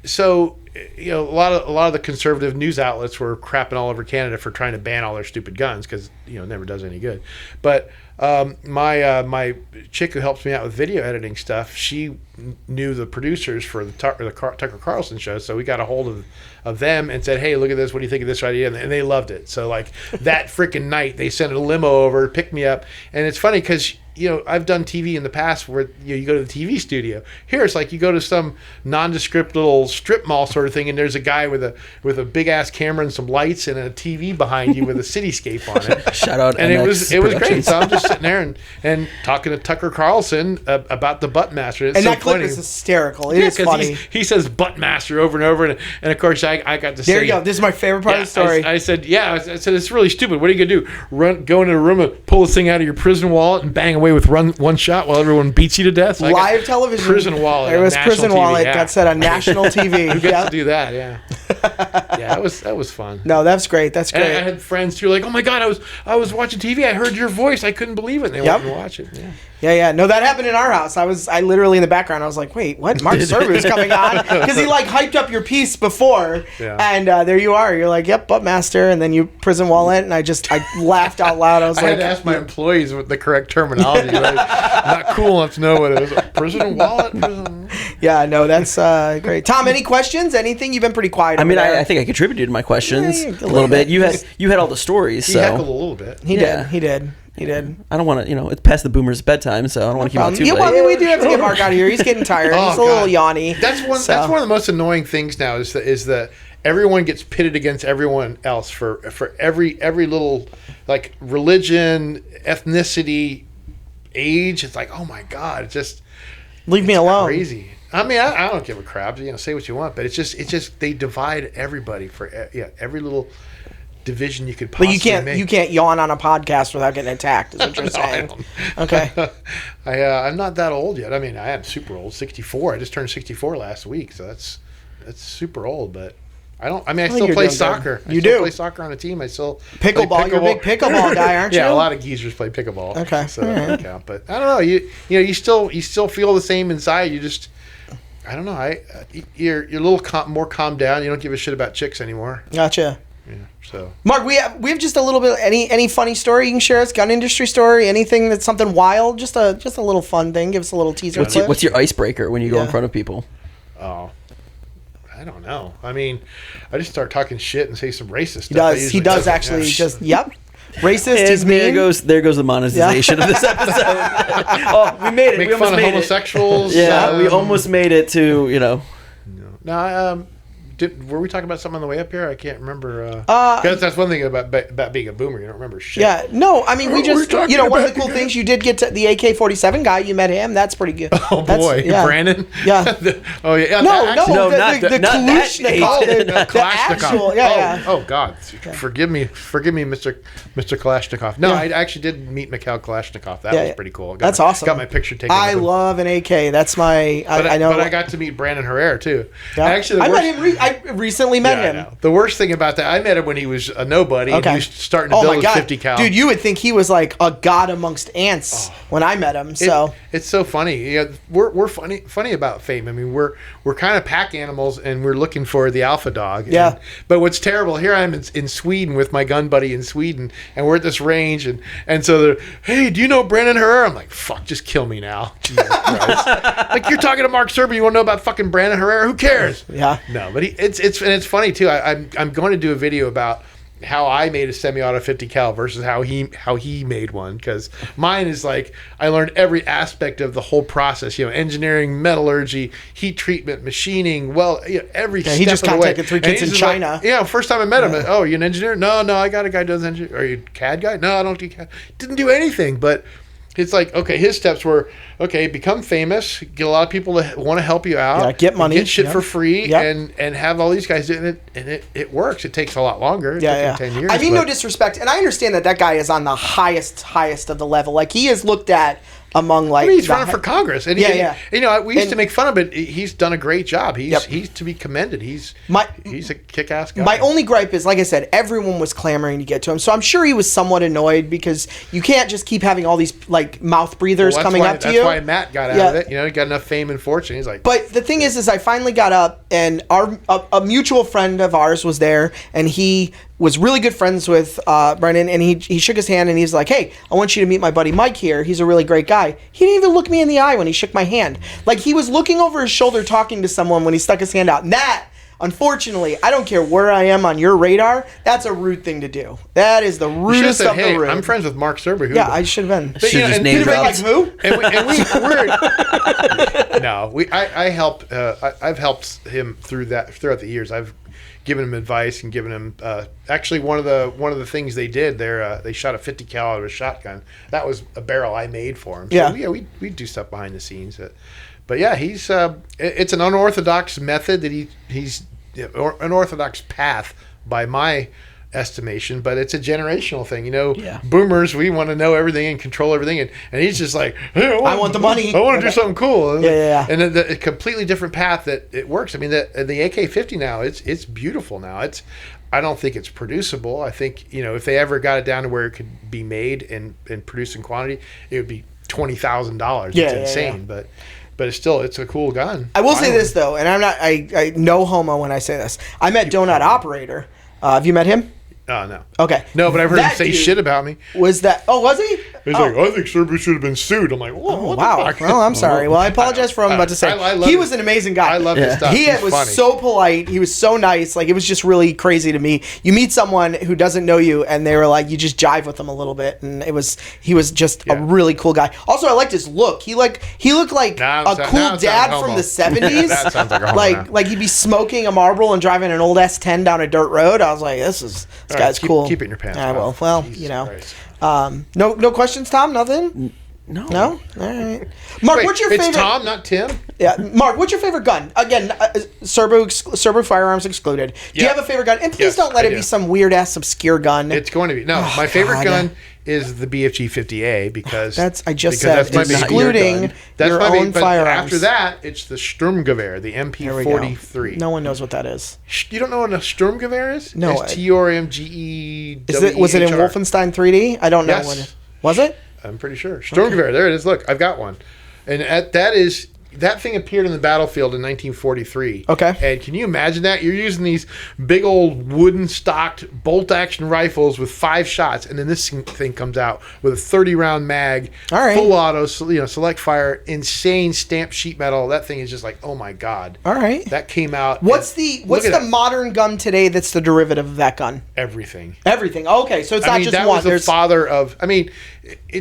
[SPEAKER 3] so a lot of the conservative news outlets were crapping all over Canada for trying to ban all their stupid guns because it never does any good. But my chick who helps me out with video editing stuff, she knew the producers for the Tucker Carlson show, so we got a hold of them and said, hey, look at this, what do you think of this idea? And they loved it. So like that freaking night they sent a limo over, picked me up. And it's funny because I've done TV in the past where you go to the TV studio. Here it's like you go to some nondescript little strip mall sort of thing, and there's a guy with a big ass camera and some lights and a TV behind you with a cityscape on it.
[SPEAKER 2] Shout out!
[SPEAKER 3] And
[SPEAKER 2] MX
[SPEAKER 3] it was great. So I'm just sitting there and talking to Tucker Carlson about the Buttmaster. It's
[SPEAKER 1] and
[SPEAKER 3] so
[SPEAKER 1] that clip
[SPEAKER 3] funny.
[SPEAKER 1] is hysterical. It is funny.
[SPEAKER 3] He says Buttmaster over and over, and of course I got to say,
[SPEAKER 1] there you go. This is my favorite part of the story.
[SPEAKER 3] I said it's really stupid. What are you gonna do? Go into a room and pull this thing out of your prison wallet and bang away with one shot while everyone beats you to death? So
[SPEAKER 1] live television.
[SPEAKER 3] Prison wallet.
[SPEAKER 1] There was prison
[SPEAKER 3] TV,
[SPEAKER 1] wallet. Got set on national TV.
[SPEAKER 3] Who gets to do that? Yeah. Yeah, that was fun.
[SPEAKER 1] No, that's great. That's great.
[SPEAKER 3] And I had friends who were like, "Oh my god, I was watching TV. I heard your voice. I couldn't believe it." And they went and watch it.
[SPEAKER 1] Yeah. No, that happened in our house. I literally in the background. I was like, "Wait, what? Mark Serbu is coming on?" Because he like hyped up your piece before, and there you are. You're like, "Yep, Buttmaster," and then you prison wallet, and I laughed out loud. I was like,
[SPEAKER 3] had to ask my employees what the correct terminology. I'm not cool enough to know what it is. Prison wallet.
[SPEAKER 1] Yeah, no, that's great. Tom, any questions? Anything? You've been pretty quiet.
[SPEAKER 2] I mean, I think I contributed to my questions a little bit. You had all the stories.
[SPEAKER 3] He heckled a little bit.
[SPEAKER 1] He did. I
[SPEAKER 2] don't want to. It's past the boomers' bedtime, so I don't want to keep out too late.
[SPEAKER 1] Well, I mean, we do have to get Mark out of here. He's getting tired. He's a little yawny.
[SPEAKER 3] That's one of the most annoying things now is that everyone gets pitted against everyone else for every little like religion, ethnicity, age. It's like, oh my god, it's
[SPEAKER 1] leave me alone.
[SPEAKER 3] Crazy. I mean, I don't give a crap. Say what you want, but it's just they divide everybody for every little division you could possibly make.
[SPEAKER 1] You can't yawn on a podcast without getting attacked, is what you're saying. Okay.
[SPEAKER 3] I'm not that old yet. I mean, I am super old, 64. I just turned 64 last week, so that's super old, but I still play soccer. I still play soccer on a team. I still
[SPEAKER 1] pickleball. You're a big pickleball guy, aren't you?
[SPEAKER 3] Yeah, a lot of geezers play pickleball.
[SPEAKER 1] Okay.
[SPEAKER 3] So that doesn't count. But I don't know. You still feel the same inside. You just I don't know. You're a little more calmed down. You don't give a shit about chicks anymore.
[SPEAKER 1] Gotcha.
[SPEAKER 3] Yeah. So
[SPEAKER 1] Mark, we have just a little bit. Any funny story you can share us? Gun industry story? Anything that's something wild? Just a little fun thing. Give us a little teaser.
[SPEAKER 2] What's your icebreaker when you go in front of people?
[SPEAKER 3] Oh, I don't know. I mean, I just start talking shit and say some racist stuff.
[SPEAKER 1] He does actually just racist. He's mean.
[SPEAKER 2] There goes the monetization of this episode. We made it.
[SPEAKER 3] Make
[SPEAKER 2] we
[SPEAKER 3] fun of homosexuals.
[SPEAKER 2] We almost made it to
[SPEAKER 3] No, were we talking about something on the way up here? I can't remember. Because that's one thing about being a boomer. You don't remember shit.
[SPEAKER 1] Yeah. No, I mean, we just, one of the cool things, you did get to the AK-47 guy. You met him. That's pretty good.
[SPEAKER 3] Oh, boy. Brandon?
[SPEAKER 1] Yeah.
[SPEAKER 3] The
[SPEAKER 1] Kalashnikov.
[SPEAKER 3] Kalashnikov. Oh, God. Forgive me, Mr. Kalashnikov. No, I actually did meet Mikhail Kalashnikov. That was pretty cool.
[SPEAKER 1] That's awesome.
[SPEAKER 3] Got my picture taken.
[SPEAKER 1] I love an AK. That's my, I know.
[SPEAKER 3] But I got to meet Brandon Herrera, too.
[SPEAKER 1] Yeah. Actually, I met him. I recently met him.
[SPEAKER 3] The worst thing about that, I met him when he was a nobody and he was starting to build his 50 cal.
[SPEAKER 1] Dude, you would think he was like a god amongst ants when I met him. So
[SPEAKER 3] it's so funny. Yeah, we're funny about fame. I mean, we're kind of pack animals and we're looking for the alpha dog.
[SPEAKER 1] Yeah.
[SPEAKER 3] But what's terrible, here I am in Sweden with my gun buddy in Sweden, and we're at this range, and so they're, hey, do you know Brandon Herrera? I'm like, fuck, just kill me now. Jesus Christ. Like, you're talking to Mark Serbu, you want to know about fucking Brandon Herrera? Who cares?
[SPEAKER 1] Yeah.
[SPEAKER 3] No, but it's funny too. I'm going to do a video about how I made a semi-auto 50 cal versus how he made one, because mine is like I learned every aspect of the whole process. engineering, metallurgy, heat treatment, machining. Well, every step
[SPEAKER 1] he just
[SPEAKER 3] of the way.
[SPEAKER 1] contacted 3 kids in China.
[SPEAKER 3] First time I met him. Oh, you an engineer? No, I got a guy who does engineering. Are you a CAD guy? No, I don't do CAD. Didn't do anything, but. It's like, okay, his steps were, okay, become famous, get a lot of people to want to help you out.
[SPEAKER 1] Get money.
[SPEAKER 3] Get shit for free, and have all these guys doing it, and it works. It takes a lot longer. It took him 10 years.
[SPEAKER 1] I mean, no disrespect, and I understand that guy is on the highest of the level. Like, he is looked at among like.
[SPEAKER 3] He's running for Congress, and
[SPEAKER 1] yeah.
[SPEAKER 3] We used to make fun of it. He's done a great job. He's to be commended. He's a kick-ass guy.
[SPEAKER 1] My only gripe is, like I said, everyone was clamoring to get to him, so I'm sure he was somewhat annoyed because you can't just keep having all these like mouth breathers coming up to you.
[SPEAKER 3] That's why Matt got out of it. He got enough fame and fortune. He's like.
[SPEAKER 1] But the thing is I finally got up, and a mutual friend of ours was there, and he was really good friends with Brennan, and he shook his hand, and he's like, hey, I want you to meet my buddy Mike here. He's a really great guy. He didn't even look me in the eye when he shook my hand. Like, he was looking over his shoulder talking to someone when he stuck his hand out. And that, unfortunately, I don't care where I am on your radar, that's a rude thing to do. That is the rudest of the rude.
[SPEAKER 3] I'm friends with Mark Serbu.
[SPEAKER 1] Yeah, I should have been.
[SPEAKER 2] Should just name
[SPEAKER 1] like who?
[SPEAKER 3] I've helped him throughout the years. I've given him advice and given him actually one of the things they did there. They shot a 50 cal out of a shotgun. That was a barrel I made for him. So, we do stuff behind the scenes. But yeah, he's it's an unorthodox method that he's an orthodox path by my estimation, but it's a generational thing. Boomers, we want to know everything and control everything, and he's just like, hey,
[SPEAKER 1] I want the money.
[SPEAKER 3] I want to do something cool.
[SPEAKER 1] Yeah.
[SPEAKER 3] And a completely different path that it works. I mean, the AK-50 now, it's beautiful now. I don't think it's producible. I think if they ever got it down to where it could be made and produced in quantity, it would be $20,000. It's insane, but it's a cool gun.
[SPEAKER 1] I will say this though, and I no homo when I say this. I met Donut Operator. Have you met him?
[SPEAKER 3] Oh, no.
[SPEAKER 1] Okay.
[SPEAKER 3] No, but I've heard him say shit about me.
[SPEAKER 1] Was that... Oh, was he?
[SPEAKER 3] He's like, I think Serbu should have been sued. I'm like, whoa, what
[SPEAKER 1] wow.
[SPEAKER 3] the fuck?
[SPEAKER 1] Well, I'm sorry. Well, I apologize for what I'm about to say. He was an amazing guy.
[SPEAKER 3] I love his stuff.
[SPEAKER 1] He was
[SPEAKER 3] funny.
[SPEAKER 1] so polite. He was so nice. Like, it was just really crazy to me. You meet someone who doesn't know you, and they were like, you just jive with them a little bit, and he was just a really cool guy. Also, I liked his look. He looked like a cool dad from the 70s.
[SPEAKER 3] That sounds like a homo.
[SPEAKER 1] Like he'd be smoking a Marlboro and driving an old S10 down a dirt road. I was like, this guy's cool.
[SPEAKER 3] Keep it in your pants.
[SPEAKER 1] I will. Well,
[SPEAKER 3] Jesus
[SPEAKER 1] no questions, Tom? Nothing?
[SPEAKER 2] No.
[SPEAKER 1] All right. Mark, what's your favorite?
[SPEAKER 3] It's Tom, not Tim?
[SPEAKER 1] Yeah. Mark, what's your favorite gun? Again, Serbu Firearms excluded. Do you have a favorite gun? And please don't let it be some weird-ass obscure gun.
[SPEAKER 3] It's going to be. No, my favorite gun is the BFG-50A because...
[SPEAKER 1] that's excluding your own firearms.
[SPEAKER 3] After that, it's the Sturmgewehr, the MP43.
[SPEAKER 1] No one knows what that is.
[SPEAKER 3] You don't know what a Sturmgewehr is?
[SPEAKER 1] No.
[SPEAKER 3] It's T-U-R-M-G-E-W-E-H-R.
[SPEAKER 1] Was it in Wolfenstein 3D? I don't know.
[SPEAKER 3] Yes.
[SPEAKER 1] Was it?
[SPEAKER 3] I'm pretty sure. Sturmgewehr. There it is. Look, I've got one. And that thing appeared in the battlefield in 1943.
[SPEAKER 1] Okay.
[SPEAKER 3] And can you imagine that? You're using these big old wooden stocked bolt action rifles with 5 shots, and then this thing comes out with a 30-round mag, full auto, select fire, insane stamped sheet metal. That thing is just like, oh my god.
[SPEAKER 1] All right.
[SPEAKER 3] That came out.
[SPEAKER 1] What's the modern gun today that's the derivative of that gun?
[SPEAKER 3] Everything.
[SPEAKER 1] Everything. Okay, so it's not just
[SPEAKER 3] that
[SPEAKER 1] one.
[SPEAKER 3] Was the father of. I mean,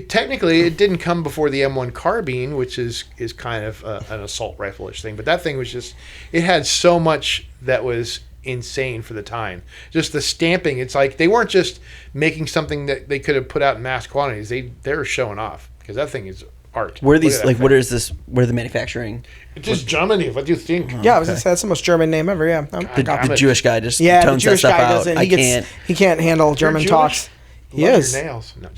[SPEAKER 3] technically it didn't come before the M1 carbine, which is kind of an assault rifle-ish thing, but that thing was just, it had so much that was insane for the time. Just the stamping, it's like they weren't just making something that they could have put out in mass quantities. They were showing off because that thing is art.
[SPEAKER 2] Where are these where are the manufacturing?
[SPEAKER 3] It's just Germany. What do you think?
[SPEAKER 1] I was gonna say that's the most German name ever. Yeah,
[SPEAKER 2] the Jewish guy just tones that stuff out.
[SPEAKER 1] He can't handle German talks. He is.
[SPEAKER 3] Your nails. No,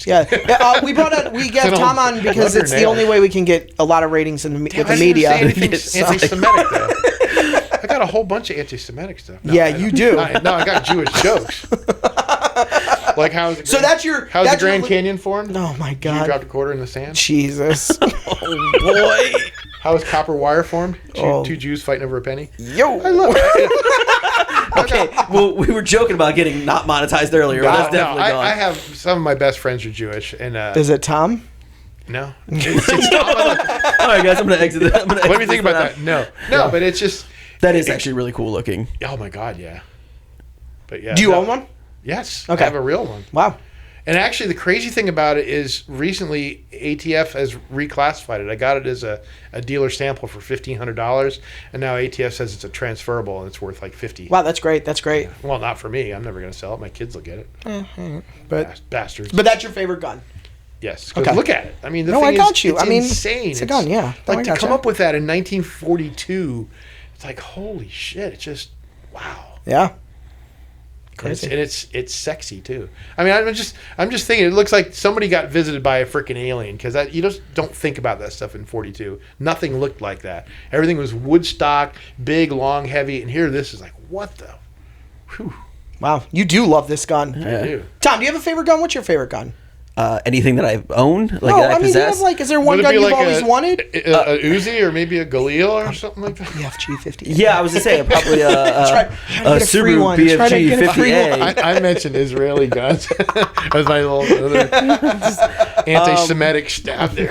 [SPEAKER 1] we got Tom on because it's the only way we can get a lot of ratings with the media.
[SPEAKER 3] Anti-Semitic though. I got a whole bunch of anti-Semitic stuff. No,
[SPEAKER 1] you do.
[SPEAKER 3] No, I got Jewish jokes. Like how's the Grand Canyon formed?
[SPEAKER 1] Oh my god!
[SPEAKER 3] You dropped a quarter in the sand.
[SPEAKER 1] Jesus.
[SPEAKER 2] Oh boy.
[SPEAKER 3] How is copper wire formed? Two Jews fighting over a penny.
[SPEAKER 1] Yo,
[SPEAKER 3] I love it.
[SPEAKER 2] Okay, well, we were joking about getting not monetized earlier. That's definitely gone.
[SPEAKER 3] I have some of my best friends are Jewish, and
[SPEAKER 1] is it Tom?
[SPEAKER 3] No, it's Tom.
[SPEAKER 2] All right, guys, I'm gonna exit.
[SPEAKER 3] Let me think about that. No, but it's just
[SPEAKER 2] that is actually really cool looking.
[SPEAKER 3] Oh my god, yeah. But yeah,
[SPEAKER 1] do you own one?
[SPEAKER 3] Yes,
[SPEAKER 1] okay.
[SPEAKER 3] I have a real one.
[SPEAKER 1] Wow.
[SPEAKER 3] And actually, the crazy thing about it is recently ATF has reclassified it. I got it as a dealer sample for $1,500, and now ATF says it's a transferable and it's worth like $50.
[SPEAKER 1] Wow, that's great. That's great.
[SPEAKER 3] Well, not for me. I'm never going to sell it. My kids will get it.
[SPEAKER 1] But
[SPEAKER 3] bastards.
[SPEAKER 1] But that's your favorite gun.
[SPEAKER 3] Yes. Okay. Look at it. I mean,
[SPEAKER 1] I got you.
[SPEAKER 3] It's insane.
[SPEAKER 1] It's a gun. Yeah.
[SPEAKER 3] Like to come up with that in 1942, it's like holy shit. It's just wow.
[SPEAKER 1] Yeah. Crazy.
[SPEAKER 3] And it's sexy too. I mean, I'm just thinking. It looks like somebody got visited by a freaking alien, because you just don't think about that stuff in 42. Nothing looked like that. Everything was wood stock, big, long, heavy. And here, this is like, what the? Whew.
[SPEAKER 1] Wow, you do love this gun.
[SPEAKER 3] I do.
[SPEAKER 1] Tom, do you have a favorite gun? What's your favorite gun?
[SPEAKER 2] Anything that I own, like
[SPEAKER 1] No,
[SPEAKER 2] that I
[SPEAKER 1] I mean, do you
[SPEAKER 2] possess.
[SPEAKER 1] have, is there one gun you've always wanted?
[SPEAKER 3] A Uzi or maybe a Galil or something like that?
[SPEAKER 1] BFG-50A.
[SPEAKER 2] Yeah, I was gonna say probably a
[SPEAKER 1] Try to get a free
[SPEAKER 2] Subaru
[SPEAKER 1] one. Try to get a free
[SPEAKER 2] BFG-50A.
[SPEAKER 3] I mentioned Israeli guns as my little anti-Semitic stab there.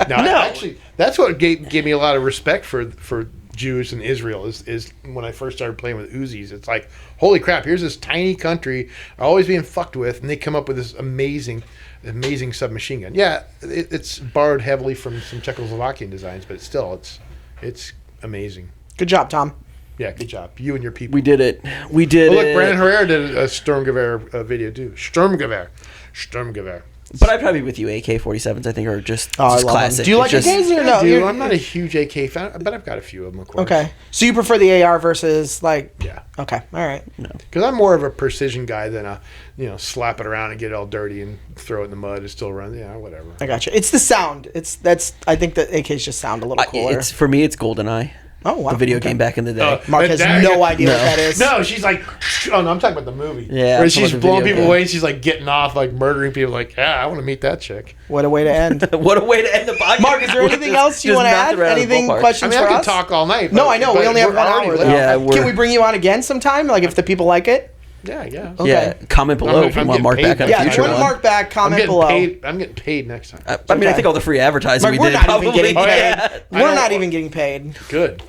[SPEAKER 3] No, actually, that's what gave me a lot of respect for Jews in Israel is when I first started playing with Uzis. It's like, holy crap, here's this tiny country always being fucked with, and they come up with this amazing submachine gun. Yeah, it's borrowed heavily from some Czechoslovakian designs, but it's amazing.
[SPEAKER 1] Good job, Tom.
[SPEAKER 3] Yeah, good job. You and your people.
[SPEAKER 2] We did it. We did
[SPEAKER 3] Look,
[SPEAKER 2] it.
[SPEAKER 3] Brandon Herrera did a Sturmgewehr video too. Sturmgewehr.
[SPEAKER 2] But I'd probably be with you. AK-47s, I think, are just
[SPEAKER 1] I love them.
[SPEAKER 2] classic.
[SPEAKER 1] Do you like
[SPEAKER 2] It's
[SPEAKER 1] AKs or no?
[SPEAKER 3] Dude, I'm not a huge AK fan, but I've got a few of them, of course.
[SPEAKER 1] Okay. So you prefer the AR versus
[SPEAKER 3] Yeah.
[SPEAKER 1] Okay. All right.
[SPEAKER 3] Because I'm more of a precision guy than slap it around and get it all dirty and throw it in the mud and still run. Yeah, whatever.
[SPEAKER 1] I got you. It's the sound. I think that AKs just sound a little cooler.
[SPEAKER 2] For me, it's GoldenEye.
[SPEAKER 1] Oh, wow.
[SPEAKER 2] The video game back in the day.
[SPEAKER 1] Mark has no idea what that is.
[SPEAKER 3] No, she's like, oh no, I'm talking about the movie.
[SPEAKER 2] Yeah,
[SPEAKER 3] where
[SPEAKER 2] I'm
[SPEAKER 3] she's
[SPEAKER 2] talking about the
[SPEAKER 3] blowing
[SPEAKER 2] video
[SPEAKER 3] people
[SPEAKER 2] game.
[SPEAKER 3] away and she's like getting off, like murdering people. Like, yeah, I want to meet that chick.
[SPEAKER 1] What a way to end.
[SPEAKER 2] What a way to end the podcast.
[SPEAKER 1] Mark, is there anything else you want to add? Anything,
[SPEAKER 3] I
[SPEAKER 1] questions
[SPEAKER 3] mean, I
[SPEAKER 1] for
[SPEAKER 3] could
[SPEAKER 1] us?
[SPEAKER 3] talk all night.
[SPEAKER 1] No, I know. We only have 1 hour. Though.
[SPEAKER 2] Yeah,
[SPEAKER 1] Can we bring you on again sometime? Like if the people like it?
[SPEAKER 3] Yeah.
[SPEAKER 1] Okay.
[SPEAKER 2] Yeah, comment below if you
[SPEAKER 3] I'm
[SPEAKER 2] want Mark
[SPEAKER 3] getting
[SPEAKER 2] back on
[SPEAKER 3] paid.
[SPEAKER 2] a
[SPEAKER 1] Yeah,
[SPEAKER 2] future
[SPEAKER 1] if you want
[SPEAKER 2] one.
[SPEAKER 1] Mark back, comment below.
[SPEAKER 3] I'm getting paid next time.
[SPEAKER 2] I mean, I think all the free advertising
[SPEAKER 1] Mark,
[SPEAKER 2] we
[SPEAKER 1] we're
[SPEAKER 2] did
[SPEAKER 1] not
[SPEAKER 2] probably.
[SPEAKER 1] even getting paid.
[SPEAKER 2] Yeah.
[SPEAKER 1] We're not even getting paid.
[SPEAKER 3] Good.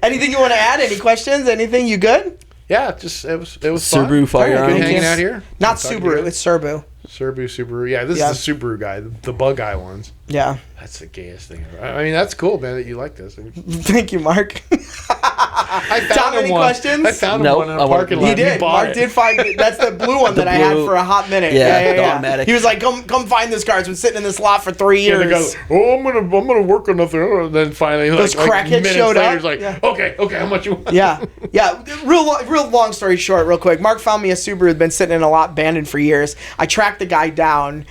[SPEAKER 1] Anything you want to add? Any questions? Anything? You good?
[SPEAKER 3] Yeah, it was
[SPEAKER 2] Serbu
[SPEAKER 3] fun.
[SPEAKER 2] Firearms.
[SPEAKER 3] Good hanging out here.
[SPEAKER 1] Not
[SPEAKER 3] Talking
[SPEAKER 1] Subaru.
[SPEAKER 3] to you.
[SPEAKER 1] It's Serbu.
[SPEAKER 3] Subaru. Yeah, this is the Subaru guy, the bug eye ones.
[SPEAKER 1] Yeah.
[SPEAKER 3] That's the gayest thing ever. I mean, that's cool, man, that you like this.
[SPEAKER 1] Thank you, Mark.
[SPEAKER 3] I found
[SPEAKER 1] Tom,
[SPEAKER 3] him
[SPEAKER 1] any
[SPEAKER 3] one.
[SPEAKER 1] questions?
[SPEAKER 3] I found him
[SPEAKER 2] Nope,
[SPEAKER 3] one in
[SPEAKER 2] I
[SPEAKER 3] a
[SPEAKER 2] want-
[SPEAKER 3] parking lot.
[SPEAKER 1] He did.
[SPEAKER 3] bought
[SPEAKER 1] Mark
[SPEAKER 3] it.
[SPEAKER 1] did find that's the blue one that I had
[SPEAKER 2] blue-
[SPEAKER 1] for a hot minute.
[SPEAKER 2] Yeah, the automatic.
[SPEAKER 1] He was like, "Come find this car. It's been sitting in this lot for 3
[SPEAKER 3] And
[SPEAKER 1] years."
[SPEAKER 3] the guy, oh, I'm gonna work on nothing. And then finally,
[SPEAKER 1] Those
[SPEAKER 3] like
[SPEAKER 1] crackheads
[SPEAKER 3] minutes
[SPEAKER 1] showed
[SPEAKER 3] later,
[SPEAKER 1] up.
[SPEAKER 3] he's like,
[SPEAKER 1] Yeah.
[SPEAKER 3] okay, how much you want?
[SPEAKER 1] Yeah. Real long story short, real quick. Mark found me a Subaru had been sitting in a lot, abandoned for years. I tracked the guy down.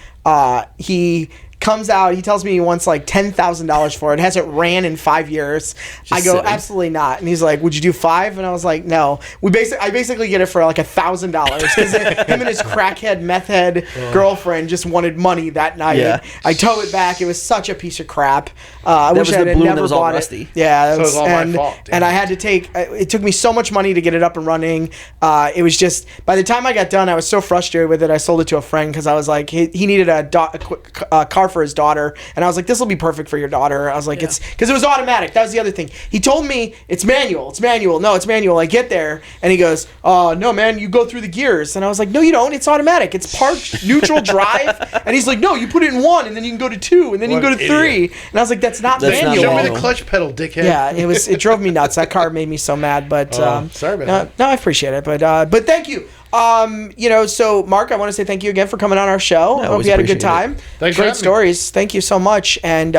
[SPEAKER 1] He comes out. He tells me he wants like $10,000 for it. Hasn't ran in 5 years. I go,
[SPEAKER 2] sitting.
[SPEAKER 1] absolutely not. And he's like, would you do 5? And I was like, no. I basically get it for like $1,000 because him and his crackhead, meth head girlfriend just wanted money that night.
[SPEAKER 2] Yeah.
[SPEAKER 1] I tow it back. It was such a piece of crap. I wish
[SPEAKER 2] was
[SPEAKER 1] I
[SPEAKER 2] the
[SPEAKER 1] had
[SPEAKER 2] blue one
[SPEAKER 1] never
[SPEAKER 2] that was all
[SPEAKER 1] bought
[SPEAKER 2] rusty.
[SPEAKER 1] it. Yeah,
[SPEAKER 3] So it was all my fault, damn
[SPEAKER 1] and
[SPEAKER 3] it.
[SPEAKER 1] I had to take. It took me so much money to get it up and running. It was just by the time I got done, I was so frustrated with it. I sold it to a friend because I was like, he needed a car for his daughter, and I was like, this will be perfect for your daughter. I was like, it's because it was automatic. That was the other thing. He told me it's manual. It's manual. No, it's manual. I get there, and he goes, oh no, man, you go through the gears, and I was like, no, you don't. It's automatic. It's park, neutral, drive, and he's like, no, you put it in 1, and then you can go to 2, and then you
[SPEAKER 3] What
[SPEAKER 1] can go
[SPEAKER 3] an
[SPEAKER 1] to 3,
[SPEAKER 3] idiot.
[SPEAKER 1] and I was like, that's not
[SPEAKER 2] That's not
[SPEAKER 1] manual.
[SPEAKER 3] Show me
[SPEAKER 2] manual.
[SPEAKER 3] the clutch pedal, dickhead.
[SPEAKER 1] Yeah, it drove me nuts. That car made me so mad, but
[SPEAKER 3] sorry about that.
[SPEAKER 1] no, I appreciate it, but thank you. So Mark, I want to say thank you again for coming on our show. I hope
[SPEAKER 2] always
[SPEAKER 1] you had a good
[SPEAKER 2] appreciate
[SPEAKER 1] time.
[SPEAKER 2] it.
[SPEAKER 3] Thanks for
[SPEAKER 1] Great
[SPEAKER 3] having me.
[SPEAKER 1] stories. Thank you so much. And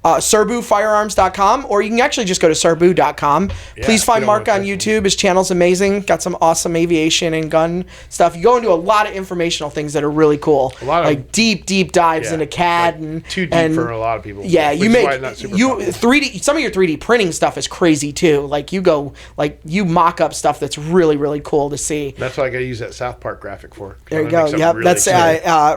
[SPEAKER 1] SerbuFirearms.com, or you can actually just go to Serbu.com. Please
[SPEAKER 3] you
[SPEAKER 1] find
[SPEAKER 3] don't
[SPEAKER 1] Mark
[SPEAKER 3] want
[SPEAKER 1] on
[SPEAKER 3] to-
[SPEAKER 1] YouTube. His channel's amazing. Got some awesome aviation and gun stuff. You go into a lot of informational things that are really cool.
[SPEAKER 3] A lot of-
[SPEAKER 1] like deep dives
[SPEAKER 3] Yeah,
[SPEAKER 1] into CAD
[SPEAKER 3] like
[SPEAKER 1] and
[SPEAKER 3] too deep
[SPEAKER 1] and-
[SPEAKER 3] for a lot of people.
[SPEAKER 1] Yeah,
[SPEAKER 3] which
[SPEAKER 1] you
[SPEAKER 3] is
[SPEAKER 1] make
[SPEAKER 3] why it's not super
[SPEAKER 1] you
[SPEAKER 3] popular.
[SPEAKER 1] 3D. Some of your 3D printing stuff is crazy too. Like you mock up stuff that's really really cool to see.
[SPEAKER 3] That's what I got to use that South Park graphic for.
[SPEAKER 1] There you go. Yep, that's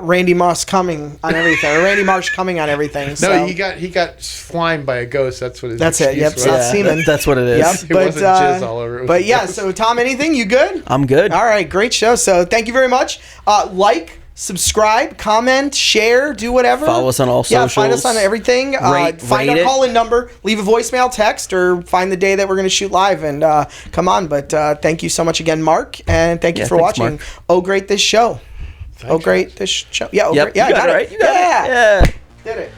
[SPEAKER 1] Randy Moss coming on everything. Or Randy Marsh coming on everything.
[SPEAKER 3] No,
[SPEAKER 1] So.
[SPEAKER 3] he got slimed by a ghost. That's what his
[SPEAKER 1] That's it.
[SPEAKER 3] excuse
[SPEAKER 1] Yep,
[SPEAKER 3] was.
[SPEAKER 1] it's not semen.
[SPEAKER 2] That's what it is.
[SPEAKER 1] Yep,
[SPEAKER 3] It
[SPEAKER 1] but
[SPEAKER 3] wasn't jizz all over it. It was
[SPEAKER 1] but yeah.
[SPEAKER 3] gross.
[SPEAKER 1] So Tom, anything? You good?
[SPEAKER 2] I'm good.
[SPEAKER 1] All right, great show. So thank you very much. Like, subscribe, comment, share, do whatever.
[SPEAKER 2] Follow us on all
[SPEAKER 1] Yeah, find us
[SPEAKER 2] socials.
[SPEAKER 1] on everything.
[SPEAKER 2] Rate
[SPEAKER 1] Find our
[SPEAKER 2] it.
[SPEAKER 1] call-in number. Leave a voicemail, text, or find the day that we're going to shoot live and come on. But thank you so much again, Mark, and thank you
[SPEAKER 2] Yeah,
[SPEAKER 1] for
[SPEAKER 2] thanks,
[SPEAKER 1] watching.
[SPEAKER 2] Mark.
[SPEAKER 1] Oh, great this show. Oh, great this show. Yeah, oh,
[SPEAKER 2] Yep,
[SPEAKER 1] great. Yeah,
[SPEAKER 2] you
[SPEAKER 1] I
[SPEAKER 2] got it right. You got
[SPEAKER 1] yeah.
[SPEAKER 2] it. Yeah.
[SPEAKER 1] Did it.